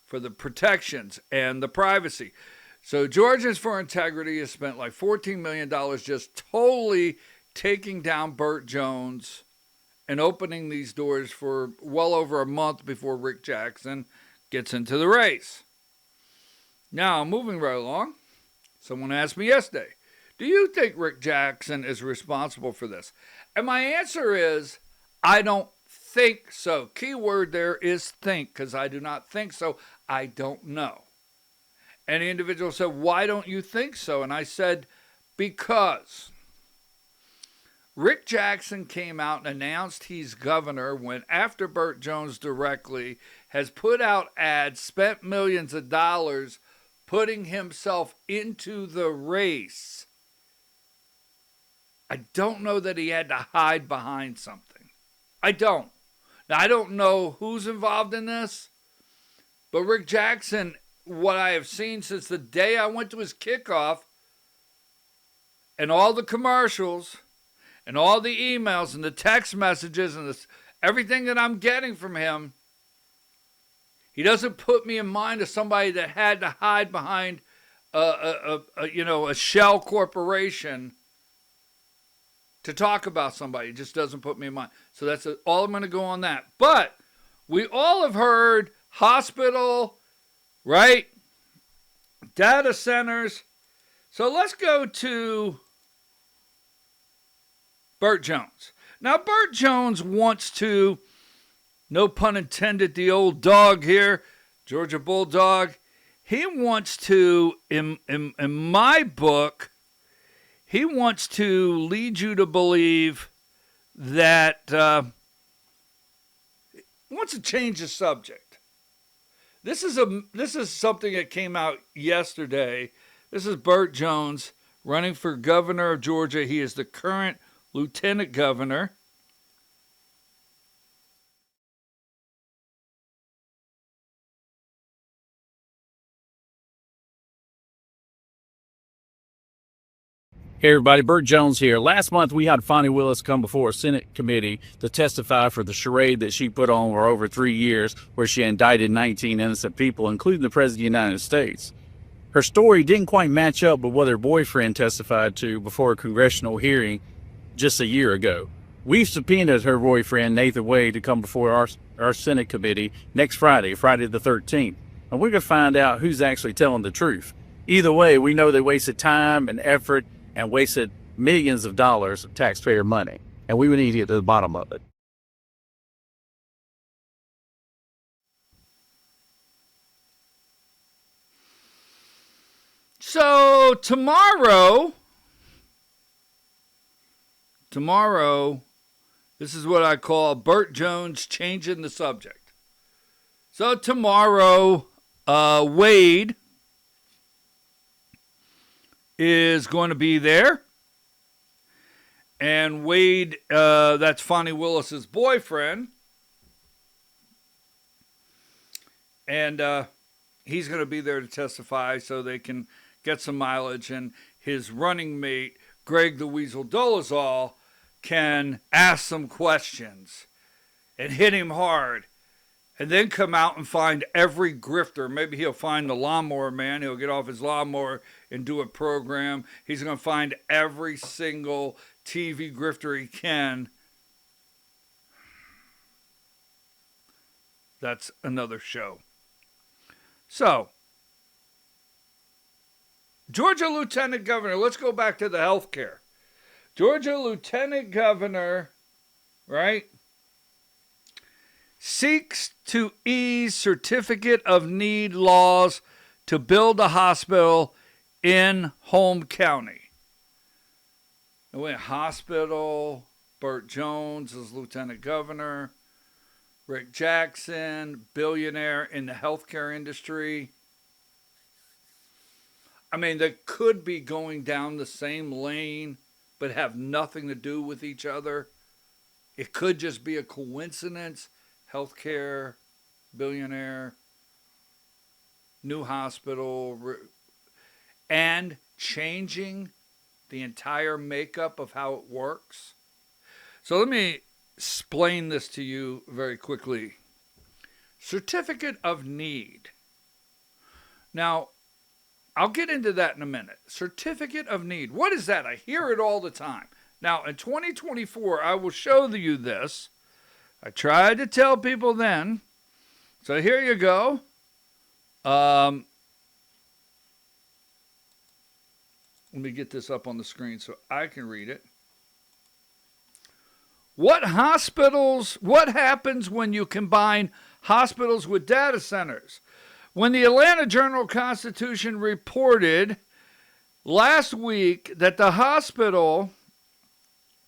for the protections and the privacy. So Georgians for Integrity has spent like $14 million just totally taking down Burt Jones and opening these doors for well over a month before Rick Jackson gets into the race. Now, moving right along, someone asked me yesterday, do you think Rick Jackson is responsible for this? And my answer is, I don't think so. Key word there is think, because I do not think so. I don't know. And the individual said, why don't you think so? And I said, because Rick Jackson came out and announced he's governor when, after Burt Jones directly has put out ads, spent millions of dollars putting himself into the race. I don't know that he had to hide behind something. I don't. Now, I don't know who's involved in this, but Rick Jackson, what I have seen since the day I went to his kickoff, and all the commercials, and all the emails, and the text messages, and everything that I'm getting from him, he doesn't put me in mind of somebody that had to hide behind a shell corporation to talk about somebody. It just doesn't put me in mind. So that's all I'm going to go on that. But we all have heard hospital, right? Data centers. So let's go to Burt Jones. Now, Burt Jones wants to, no pun intended, the old dog here, Georgia Bulldog, he wants to, in my book, he wants to lead you to believe that he wants to change the subject. This is something that came out yesterday. This is Burt Jones running for governor of Georgia. He is the current lieutenant governor. Hey everybody, Burt Jones here. Last month we had Fonnie Willis come before a Senate committee to testify for the charade that she put on for over 3 years, where she indicted 19 innocent people, including the President of the United States. Her story didn't quite match up with what her boyfriend testified to before a congressional hearing just a year ago. We've subpoenaed her boyfriend, Nathan Wade, to come before our Senate committee next Friday, Friday the 13th. And we're going to find out who's actually telling the truth. Either way, we know they wasted time and effort and wasted millions of dollars of taxpayer money. And we would need to get to the bottom of it. So tomorrow, this is what I call Burt Jones changing the subject. So tomorrow, Wade is going to be there. And Wade, that's Fonnie Willis's boyfriend. And he's going to be there to testify so they can get some mileage. And his running mate, Greg the Weasel Dolezal, can ask some questions and hit him hard. And then come out and find every grifter. Maybe he'll find the lawnmower man. He'll get off his lawnmower and do a program. He's going to find every single TV grifter he can. That's another show. So, Georgia Lieutenant Governor, let's go back to the health care. Georgia Lieutenant Governor, right, seeks to ease certificate of need laws to build a hospital in Fulton County. It went hospital, Burt Jones is lieutenant governor, Rick Jackson, billionaire in the healthcare industry. I mean, they could be going down the same lane, but have nothing to do with each other. It could just be a coincidence. Healthcare, billionaire, new hospital, and changing the entire makeup of how it works. So let me explain this to you very quickly. Certificate of need. Now, I'll get into that in a minute. Certificate of need. What is that? I hear it all the time. Now, in 2024, I will show you this. I tried to tell people then. So here you go. Let me get this up on the screen so I can read it. What happens when you combine hospitals with data centers? When the Atlanta Journal-Constitution reported last week that the hospital,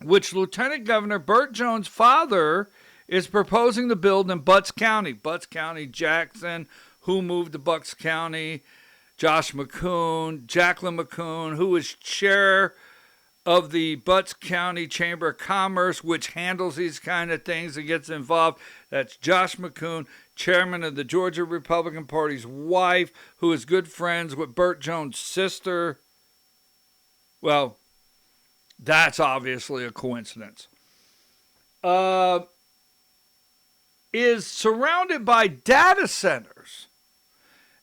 which Lieutenant Governor Burt Jones' father is proposing to build in Butts County, Jackson, who moved to Bucks County, Josh McCoon, Jacqueline McCoon, who is chair of the Butts County Chamber of Commerce, which handles these kind of things and gets involved. That's Josh McCoon, chairman of the Georgia Republican Party's wife, who is good friends with Burt Jones' sister. Well, that's obviously a coincidence. Is surrounded by data centers.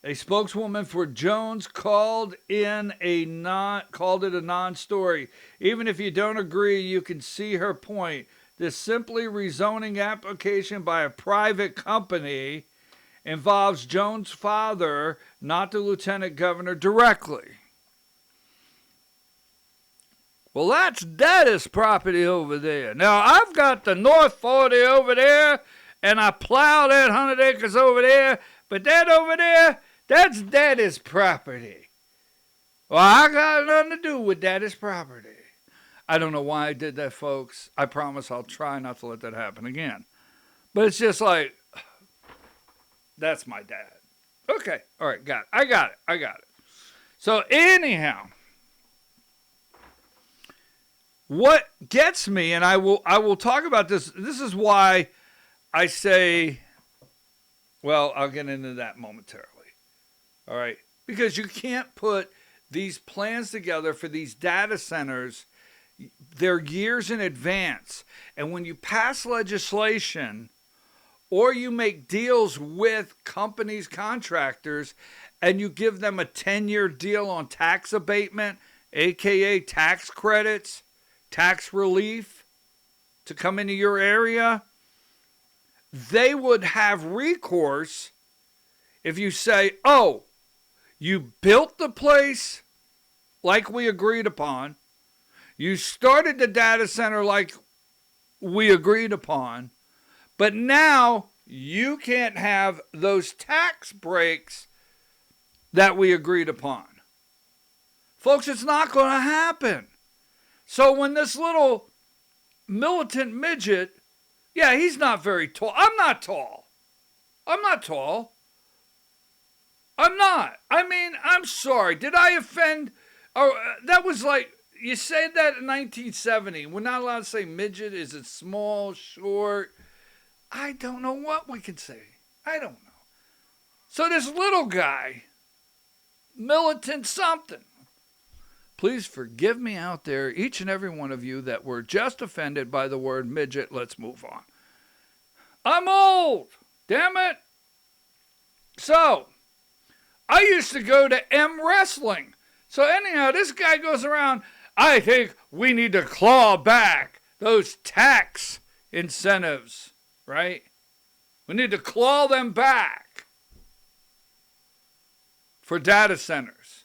A spokeswoman for Jones called it a non-story. Even if you don't agree, you can see her point. This simply rezoning application by a private company involves Jones' father, not the lieutenant governor directly. Well, that's Daddy's property over there. Now, I've got the North 40 over there, and I plow that 100 acres over there, but that over there, that's Daddy's property. Well, I got nothing to do with Daddy's property. I don't know why I did that, folks. I promise I'll try not to let that happen again. But it's just like, that's my dad. Okay, all right, got it. I got it. So anyhow, what gets me, and I will talk about this. This is why I say, well, I'll get into that momentarily. All right, because you can't put these plans together for these data centers. They're years in advance. And when you pass legislation or you make deals with companies, contractors, and you give them a 10-year deal on tax abatement, aka tax credits, tax relief to come into your area, they would have recourse if you say, oh, you built the place like we agreed upon. You started the data center like we agreed upon. But now you can't have those tax breaks that we agreed upon. Folks, it's not going to happen. So when this little militant midget, yeah, he's not very tall. I'm not tall. I'm not. I mean, I'm sorry. Did I offend? Oh, that was like, you said that in 1970. We're not allowed to say midget. Is it small, short? I don't know what we can say. I don't know. So this little guy, militant something. Please forgive me out there, each and every one of you that were just offended by the word midget. Let's move on. I'm old. Damn it. So, I used to go to M Wrestling. So anyhow, this guy goes around, I think we need to claw back those tax incentives, right? We need to claw them back for data centers.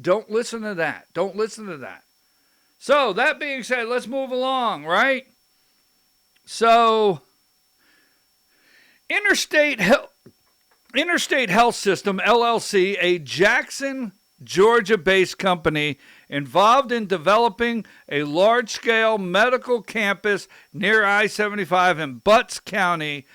Don't listen to that. Don't listen to that. So, that being said, let's move along, right? So, Interstate Health System, LLC, a Jackson, Georgia-based company involved in developing a large-scale medical campus near I-75 in Butts County,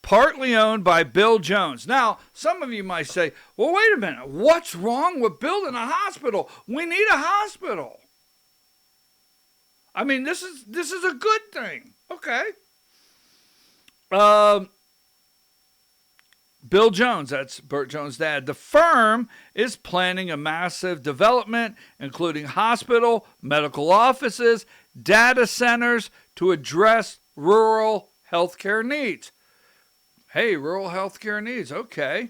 partly owned by Bill Jones. Now, some of you might say, well, wait a minute. What's wrong with building a hospital? We need a hospital. I mean, this is a good thing. Okay. Bill Jones, that's Burt Jones' dad. The firm is planning a massive development, including hospital, medical offices, data centers to address rural healthcare needs. Hey, rural healthcare needs, okay.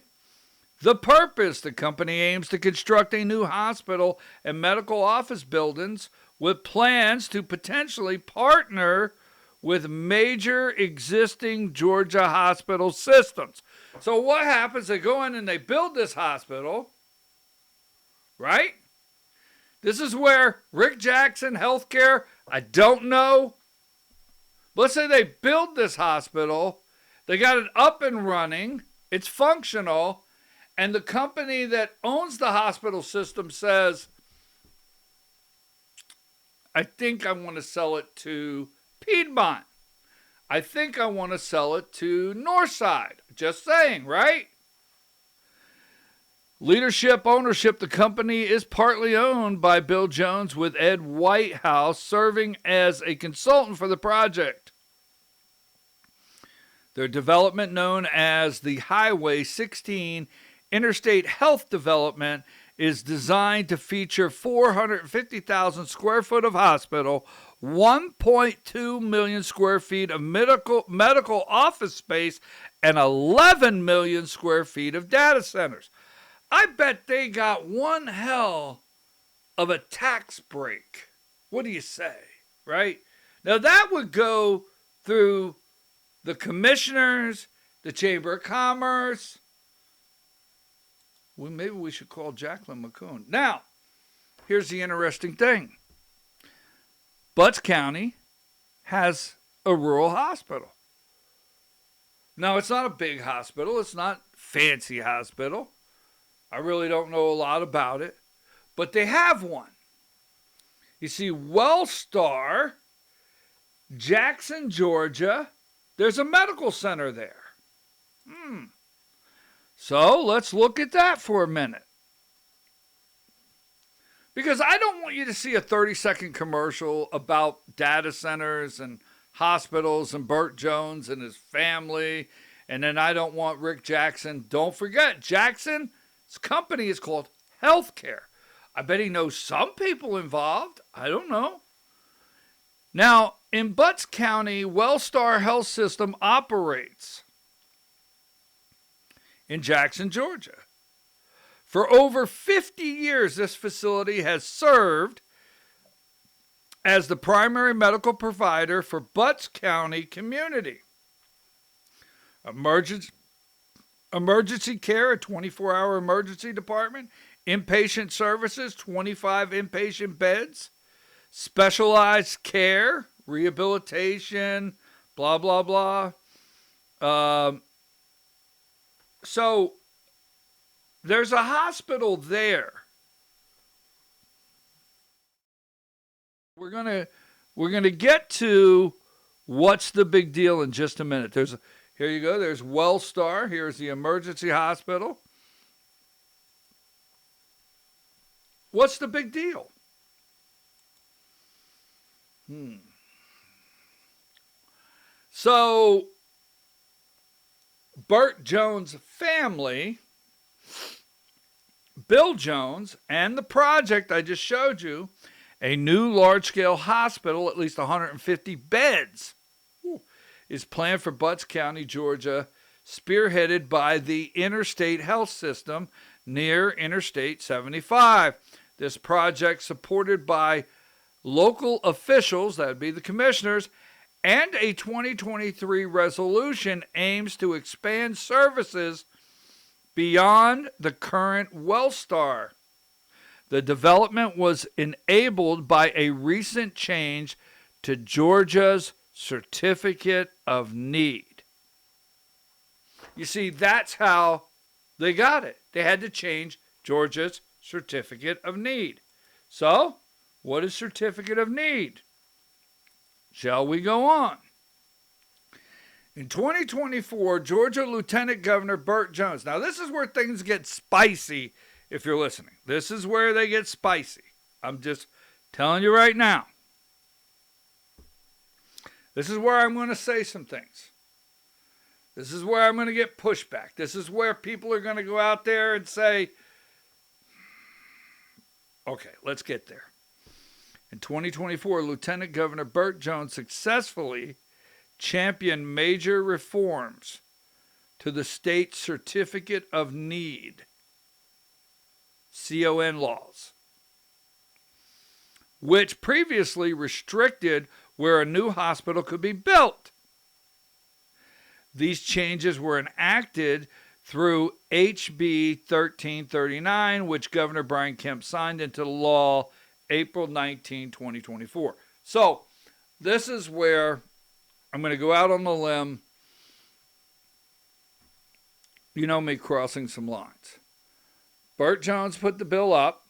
The purpose, the company aims to construct a new hospital and medical office buildings with plans to potentially partner with major existing Georgia hospital systems. So what happens? They go in and they build this hospital, right? This is where Rick Jackson Healthcare, I don't know. Let's say they build this hospital, they got it up and running, it's functional, and the company that owns the hospital system says, I think I want to sell it to Piedmont. I think I want to sell it to Northside. Just saying, right? Leadership, ownership, the company is partly owned by Bill Jones, with Ed Whitehouse serving as a consultant for the project. Their development, known as the Highway 16 Interstate Health Development, is designed to feature 450,000 square foot of hospital, 1.2 million square feet of medical office space, and 11 million square feet of data centers. I bet they got one hell of a tax break. What do you say, right? Now that would go through the commissioners, the Chamber of Commerce. Well, maybe we should call Jacqueline McCune. Now, here's the interesting thing. Butts County has a rural hospital. Now, it's not a big hospital. It's not a fancy hospital. I really don't know a lot about it. But they have one. You see, Wellstar, Jackson, Georgia, there's a medical center there. So let's look at that for a minute. Because I don't want you to see a 30-second commercial about data centers and hospitals and Burt Jones and his family. And then I don't want Rick Jackson. Don't forget, Jackson's company is called Healthcare. I bet he knows some people involved. I don't know. Now, in Butts County, Wellstar Health System operates in Jackson, Georgia. For over 50 years, this facility has served as the primary medical provider for Butts County community. Emergency care, a 24-hour emergency department, inpatient services, 25 inpatient beds, specialized care, rehabilitation, blah, blah, blah. So there's a hospital there. We're gonna get to what's the big deal in just a minute. Here you go. There's Wellstar. Here's the emergency hospital. What's the big deal? So Burt Jones' family, Bill Jones, and the project I just showed you, a new large-scale hospital, at least 150 beds, is planned for Butts County, Georgia, spearheaded by the Interstate Health System near Interstate 75. This project, supported by local officials, that would be the commissioners, and a 2023 resolution, aims to expand services beyond the current Wellstar The development was enabled by a recent change to Georgia's Certificate of Need. You see, that's how they got it. They had to change Georgia's Certificate of Need. So, what is Certificate of Need? Shall we go on? In 2024, Georgia Lieutenant Governor Burt Jones. Now, this is where things get spicy if you're listening. This is where they get spicy. I'm just telling you right now. This is where I'm going to say some things. This is where I'm going to get pushback. This is where people are going to go out there and say, okay, let's get there. In 2024, Lieutenant Governor Burt Jones successfully championed major reforms to the state Certificate of Need, CON laws, which previously restricted where a new hospital could be built. These changes were enacted through HB 1339, which Governor Brian Kemp signed into law April 19, 2024. So this is where I'm going to go out on the limb. You know me crossing some lines. Burt Jones put the bill up.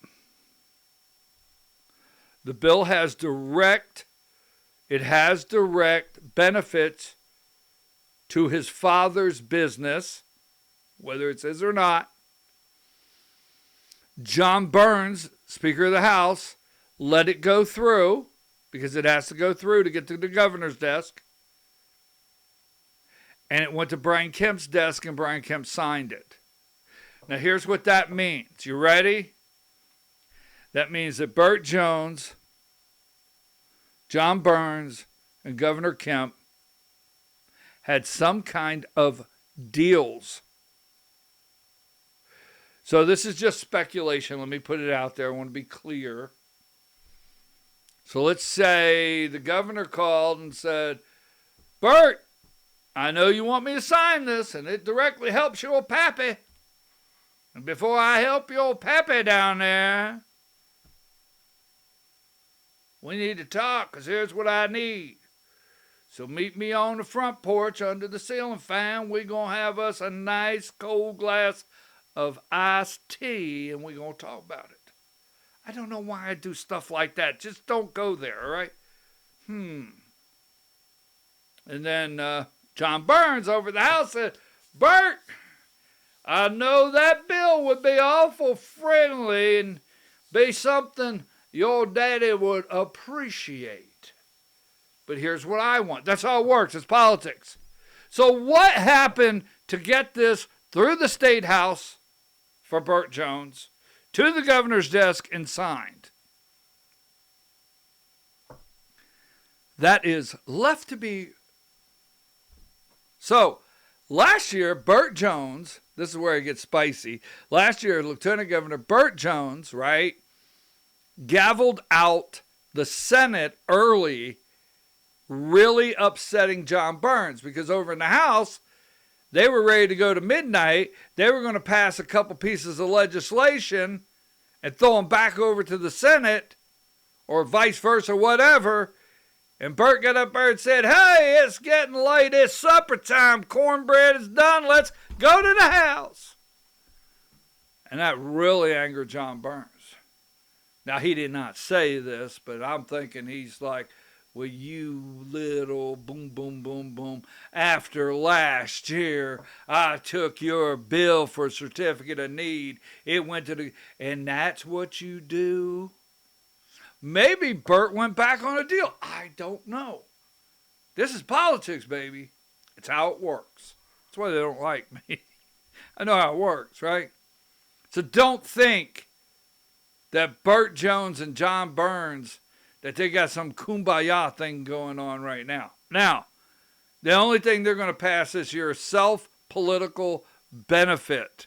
The bill has direct benefits to his father's business, whether it's his or not. John Burns, Speaker of the House, let it go through because it has to go through to get to the governor's desk. And it went to Brian Kemp's desk, and Brian Kemp signed it. Now, here's what that means. You ready? That means that Burt Jones, John Burns, and Governor Kemp had some kind of deals. So this is just speculation. Let me put it out there. I want to be clear. So let's say the governor called and said, Burt, I know you want me to sign this, and it directly helps your pappy. And before I help your pappy down there, we need to talk, because here's what I need. So meet me on the front porch under the ceiling fan. We're going to have us a nice cold glass of iced tea, and we're going to talk about it. I don't know why I do stuff like that. Just don't go there, all right? And then John Burns over at the house said, Burt, I know that bill would be awful friendly and be something your daddy would appreciate. But here's what I want. That's how it works. It's politics. So what happened to get this through the State House for Burt Jones to the governor's desk and signed? That is left to be. So last year, Burt Jones, this is where it gets spicy. Last year, Lieutenant Governor Burt Jones, right, gavelled out the Senate early, really upsetting John Burns, because over in the House, they were ready to go to midnight. They were going to pass a couple pieces of legislation and throw them back over to the Senate, or vice versa, whatever. And Burt got up there and said, hey, it's getting late. It's supper time. Cornbread is done. Let's go to the House. And that really angered John Burns. Now, he did not say this, but I'm thinking he's like, well, you little boom, boom, boom, boom. After last year, I took your bill for a certificate of need. It went to the, and that's what you do? Maybe Burt went back on a deal. I don't know. This is politics, baby. It's how it works. That's why they don't like me. I know how it works, right? So don't think that Burt Jones and John Burns, that they got some kumbaya thing going on right now. Now, the only thing they're going to pass this year is self-political benefit,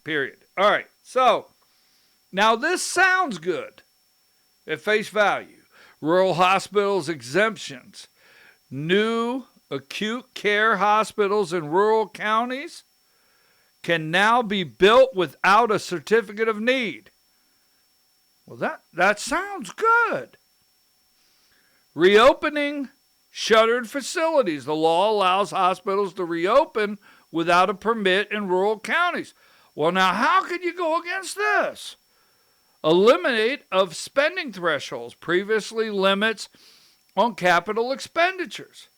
period. All right, so now this sounds good at face value. Rural hospitals exemptions. New acute care hospitals in rural counties can now be built without a certificate of need. Well, that sounds good. Reopening shuttered facilities. The law allows hospitals to reopen without a permit in rural counties. Well, now, how could you go against this? Eliminate of spending thresholds, previously limits on capital expenditures,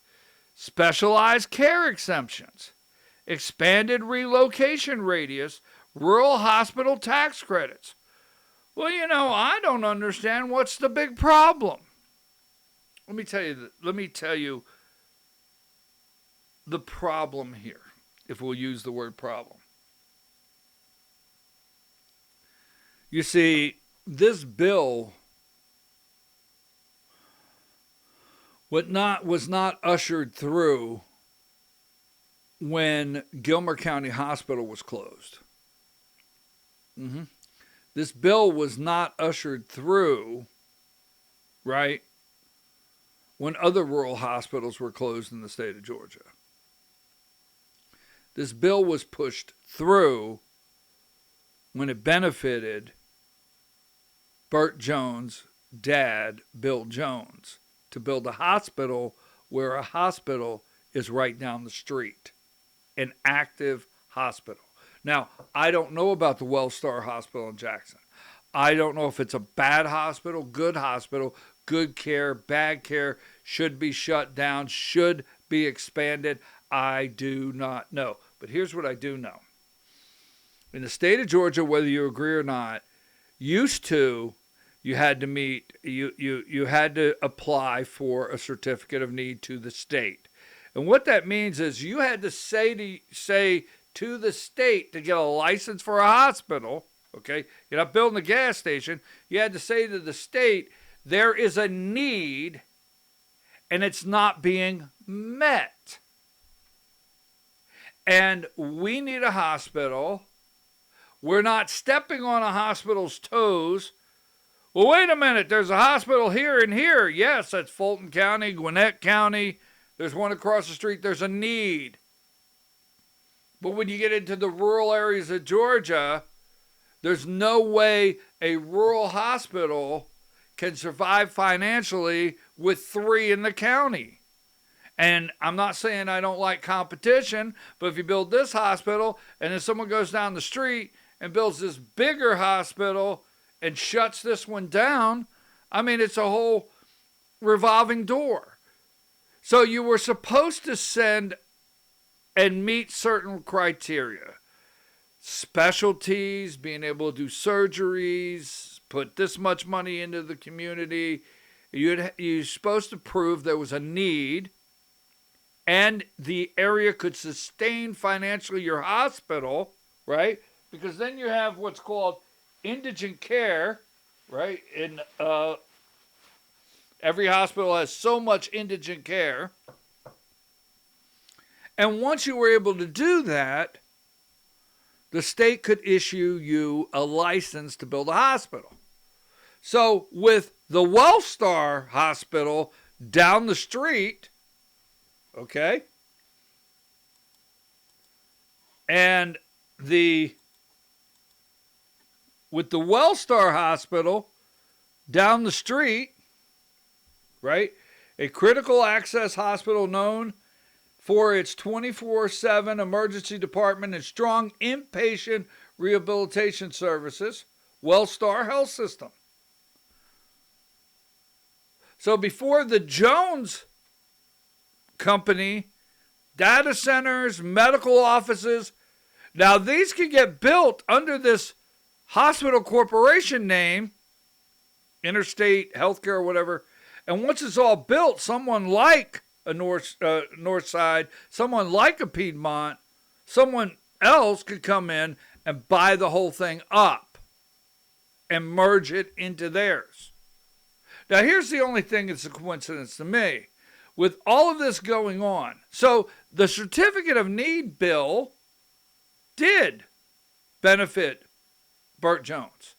specialized care exemptions, expanded relocation radius, rural hospital tax credits. Well, I don't understand what's the big problem. Let me tell you the problem here, if we'll use the word problem. You see, this bill was not ushered through when Gilmer County Hospital was closed. This bill was not ushered through, right, when other rural hospitals were closed in the state of Georgia. This bill was pushed through when it benefited Burt Jones' dad, Bill Jones, to build a hospital where a hospital is right down the street, an active hospital. Now, I don't know about the WellStar Hospital in Jackson. I don't know if it's a bad hospital, good care, bad care, should be shut down, should be expanded. I do not know. But here's what I do know. In the state of Georgia, whether you agree or not, used to, you had to apply for a certificate of need to the state. And what that means is you had to say to the state to get a license for a hospital, okay? You're not building a gas station. You had to say to the state, there is a need and it's not being met. And we need a hospital. We're not stepping on a hospital's toes. Well, wait a minute. There's a hospital here and here. Yes, that's Fulton County, Gwinnett County. There's one across the street. There's a need. But when you get into the rural areas of Georgia, there's no way a rural hospital can survive financially with 3 in the county. And I'm not saying I don't like competition, but if you build this hospital and then someone goes down the street and builds this bigger hospital and shuts this one down, I mean, it's a whole revolving door. So you were supposed to send and meet certain criteria. Specialties, being able to do surgeries, put this much money into the community. You're supposed to prove there was a need and the area could sustain financially your hospital, right? Because then you have what's called indigent care, right? And every hospital has so much indigent care. And once you were able to do that, the state could issue you a license to build a hospital. So with the WellStar Hospital down the street, okay, and with the WellStar Hospital down the street, right, a critical access hospital known for its 24/7 emergency department and strong inpatient rehabilitation services, WellStar Health System. So before the Jones Company, data centers, medical offices, now these could get built under this hospital corporation name, Interstate Healthcare or whatever, and once it's all built, someone like a North Side, someone like a Piedmont, someone else could come in and buy the whole thing up and merge it into theirs. Now, here's the only thing that's a coincidence to me. With all of this going on, so the Certificate of Need bill did benefit Burt Jones.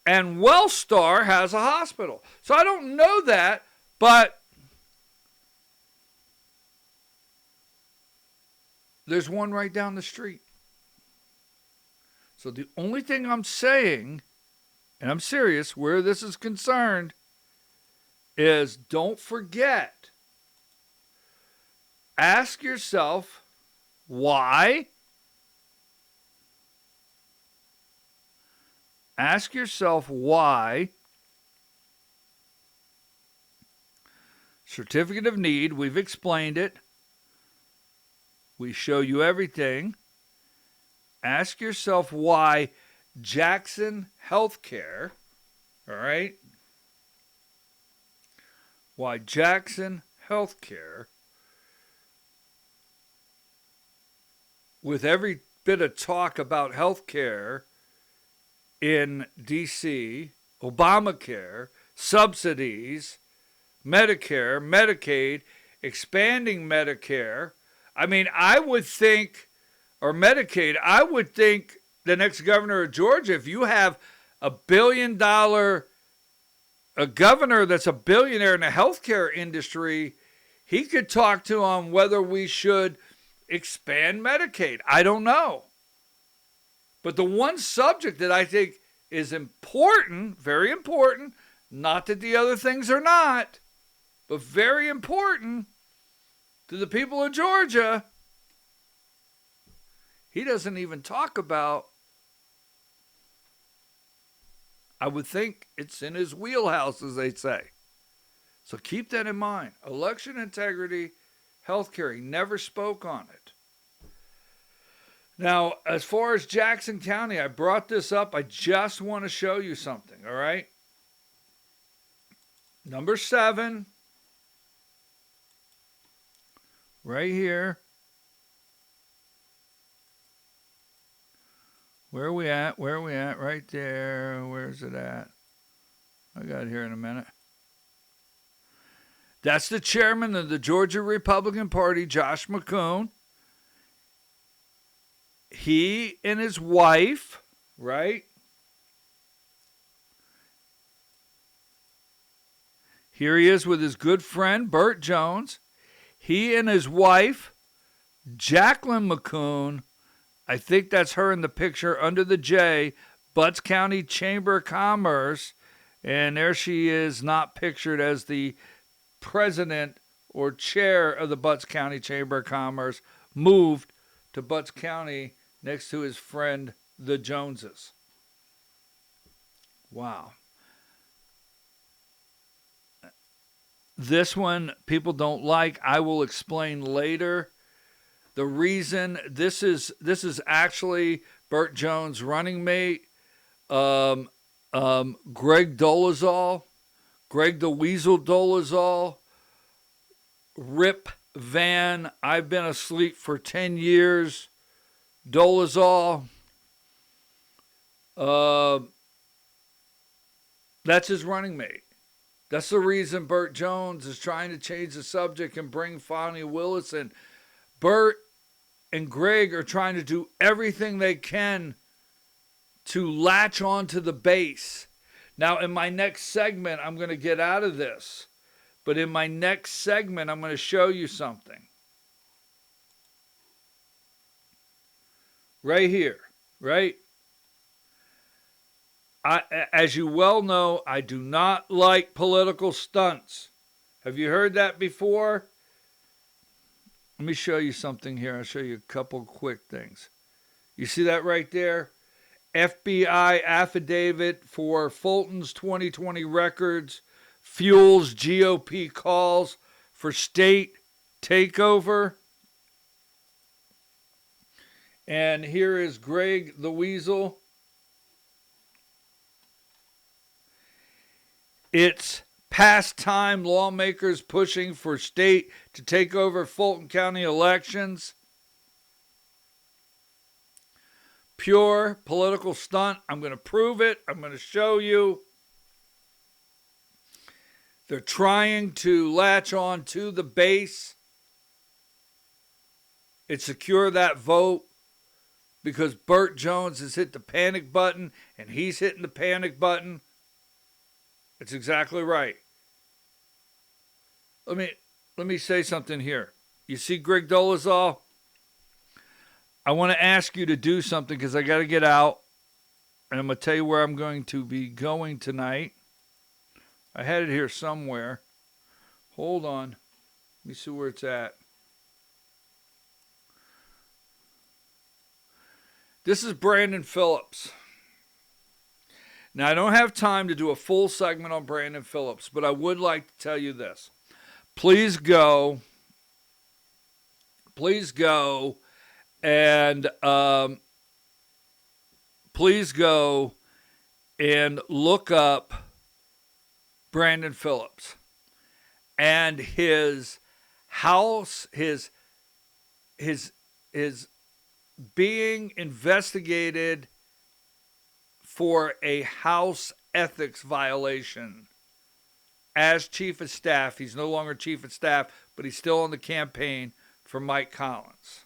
And WellStar has a hospital. So I don't know that, but there's one right down the street. So the only thing I'm saying and I'm serious, where this is concerned, is don't forget. Ask yourself why. Ask yourself why. Certificate of need, we've explained it. We show you everything. Ask yourself why Jackson Healthcare, all right? Why Jackson Healthcare, with every bit of talk about healthcare in D.C., Obamacare, subsidies, Medicare, Medicaid, expanding Medicare. I mean, I would think, or Medicaid, I would think the next governor of Georgia, if you have a governor that's a billionaire in the healthcare industry, he could talk to on whether we should expand Medicaid. I don't know. But the one subject that I think is important, very important, not that the other things are not, but very important to the people of Georgia, he doesn't even talk about. I would think it's in his wheelhouse, as they say. So keep that in mind. Election integrity, healthcare, he never spoke on it. Now, as far as Jackson County, I brought this up. I just want to show you something, all right? Number 7, right here. Where are we at? Where are we at? Right there. Where's it at? I got it here in a minute. That's the chairman of the Georgia Republican Party, Josh McCoon. He and his wife, right? Here he is with his good friend, Burt Jones. He and his wife, Jacqueline McCoon, I think that's her in the picture under the J, Butts County Chamber of Commerce. And there she is, not pictured as the president or chair of the Butts County Chamber of Commerce, moved to Butts County next to his friend, the Joneses. Wow. This one people don't like. I will explain later. The reason this is actually Burt Jones' running mate, Greg Dolezal, Greg the Weasel Dolezal, Rip Van, I've been asleep for 10 years, Dolezal. That's his running mate. That's the reason Burt Jones is trying to change the subject and bring Fani Willis in. Burt and Greg are trying to do everything they can to latch onto the base. Now, in my next segment, I'm going to get out of this. But in my next segment, I'm going to show you something. Right here, right? As you well know, I do not like political stunts. Have you heard that before? Let me show you something here. I'll show you a couple quick things. You see that right there? FBI affidavit for Fulton's 2020 records fuels GOP calls for state takeover. And here is Greg the Weasel. It's past time lawmakers pushing for state to take over Fulton County elections. Pure political stunt. I'm going to prove it. I'm going to show you. They're trying to latch on to the base and secure that vote because Burt Jones has hit the panic button and he's hitting the panic button. It's exactly right. Let me say something here. You see Greg Dolezal? I want to ask you to do something because I got to get out. And I'm going to tell you where I'm going to be going tonight. I had it here somewhere. Hold on. Let me see where it's at. This is Brandon Phillips. Now, I don't have time to do a full segment on Brandon Phillips, but I would like to tell you this. Please go and look up Brandon Phillips and his house, his being investigated for a House ethics violation as chief of staff. He's no longer chief of staff, but he's still on the campaign for Mike Collins.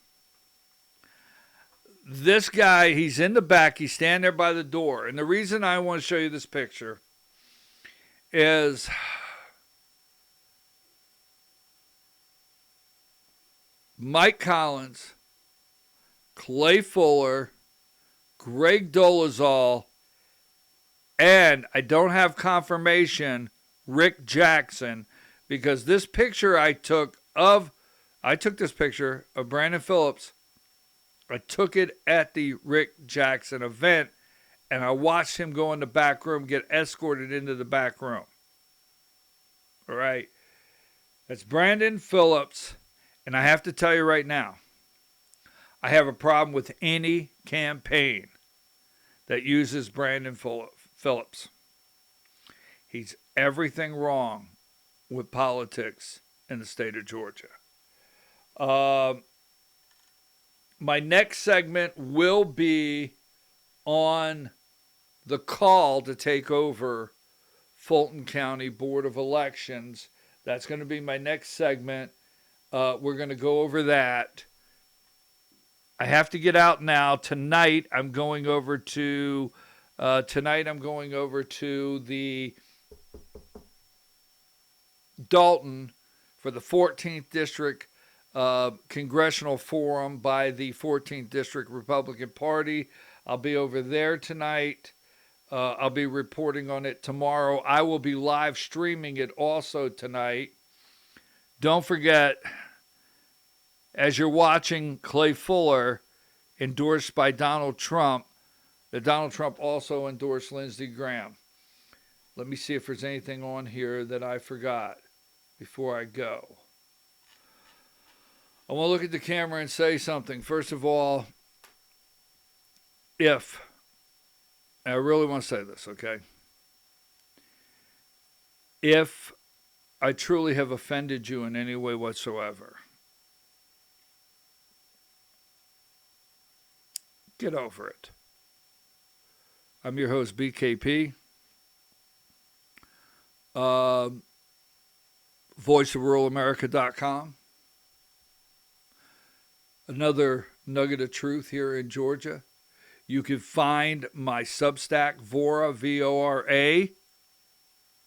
This guy, he's in the back. He's standing there by the door. And the reason I want to show you this picture is Mike Collins, Clay Fuller, Greg Dolezal, and I don't have confirmation, Rick Jackson, because this picture I took this picture of Brandon Phillips. I took it at the Rick Jackson event, and I watched him go in the back room, get escorted into the back room. All right. That's Brandon Phillips, and I have to tell you right now, I have a problem with any campaign that uses Brandon Phillips. He's everything wrong with politics in the state of Georgia. My next segment will be on the call to take over Fulton County Board of Elections. That's going to be my next segment. We're going to go over that. I have to get out now. Tonight I'm going over to the Dalton for the 14th District Congressional Forum by the 14th District Republican Party. I'll be over there tonight. I'll be reporting on it tomorrow. I will be live streaming it also tonight. Don't forget, as you're watching Clay Fuller endorsed by Donald Trump, that Donald Trump also endorsed Lindsey Graham. Let me see if there's anything on here that I forgot before I go. I want to look at the camera and say something. First of all, I really want to say this, okay? If I truly have offended you in any way whatsoever, get over it. I'm your host, BKP. VoiceOfRuralAmerica.com. Another nugget of truth here in Georgia. You can find my Substack, Vora, V-O-R-A,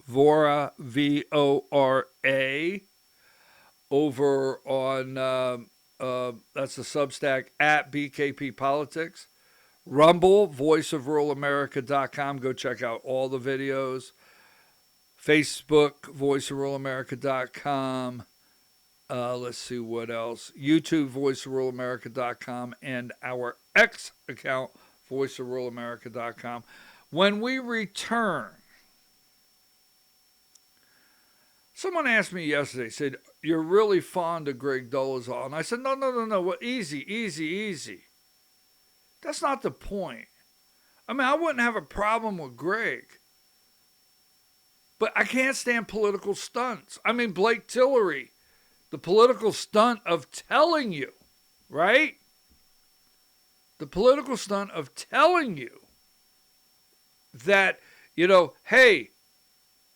Vora, V-O-R-A, over on, that's the Substack, at BKP Politics. Rumble, voiceofruralamerica.com. Go check out all the videos. Facebook, voiceofruralamerica.com. Let's see what else. YouTube, voiceofruralamerica.com, and our X account, voiceofruralamerica.com. When we return, someone asked me yesterday, said, you're really fond of Greg Dolezal. And I said, no. Well, easy. That's not the point. I mean, I wouldn't have a problem with Greg. But I can't stand political stunts. I mean, Blake Tillery, the political stunt of telling you, right? The political stunt of telling you that, hey,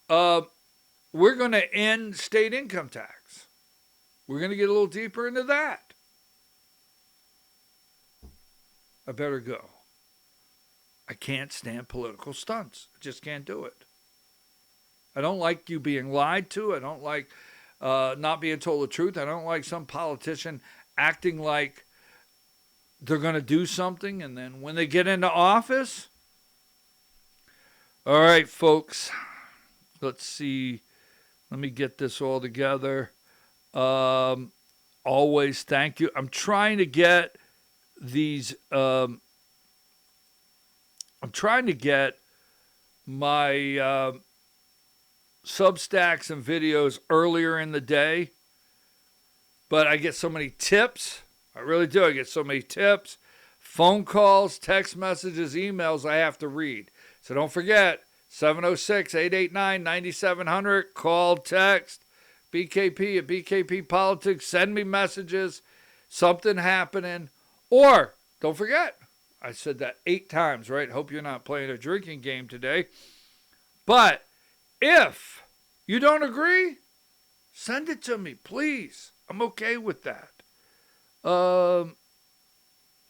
we're going to end state income tax. We're going to get a little deeper into that. I better go. I can't stand political stunts. I just can't do it. I don't like you being lied to. I don't like not being told the truth. I don't like some politician acting like they're going to do something, and then when they get into office, All right, folks. Let's see. Let me get this all together. Always thank you. I'm trying to get these. I'm trying to get my Substacks and videos earlier in the day, but I get so many tips. I really do. I get so many tips, phone calls, text messages, emails I have to read. So don't forget, 706-889-9700. Call, text, BKP at BKP Politics. Send me messages, something happening. Or, don't forget, I said that 8 times, right? Hope you're not playing a drinking game today. But if you don't agree, send it to me, please. I'm okay with that.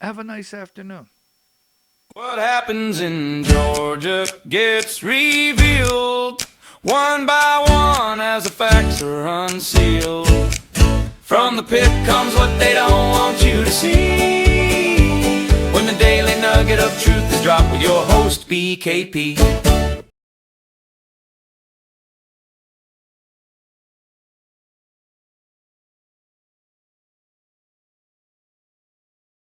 Have a nice afternoon. What happens in Georgia gets revealed one by one as the facts are unsealed. From the pit comes what they don't want you to see. When the daily nugget of truth is dropped with your host, BKP.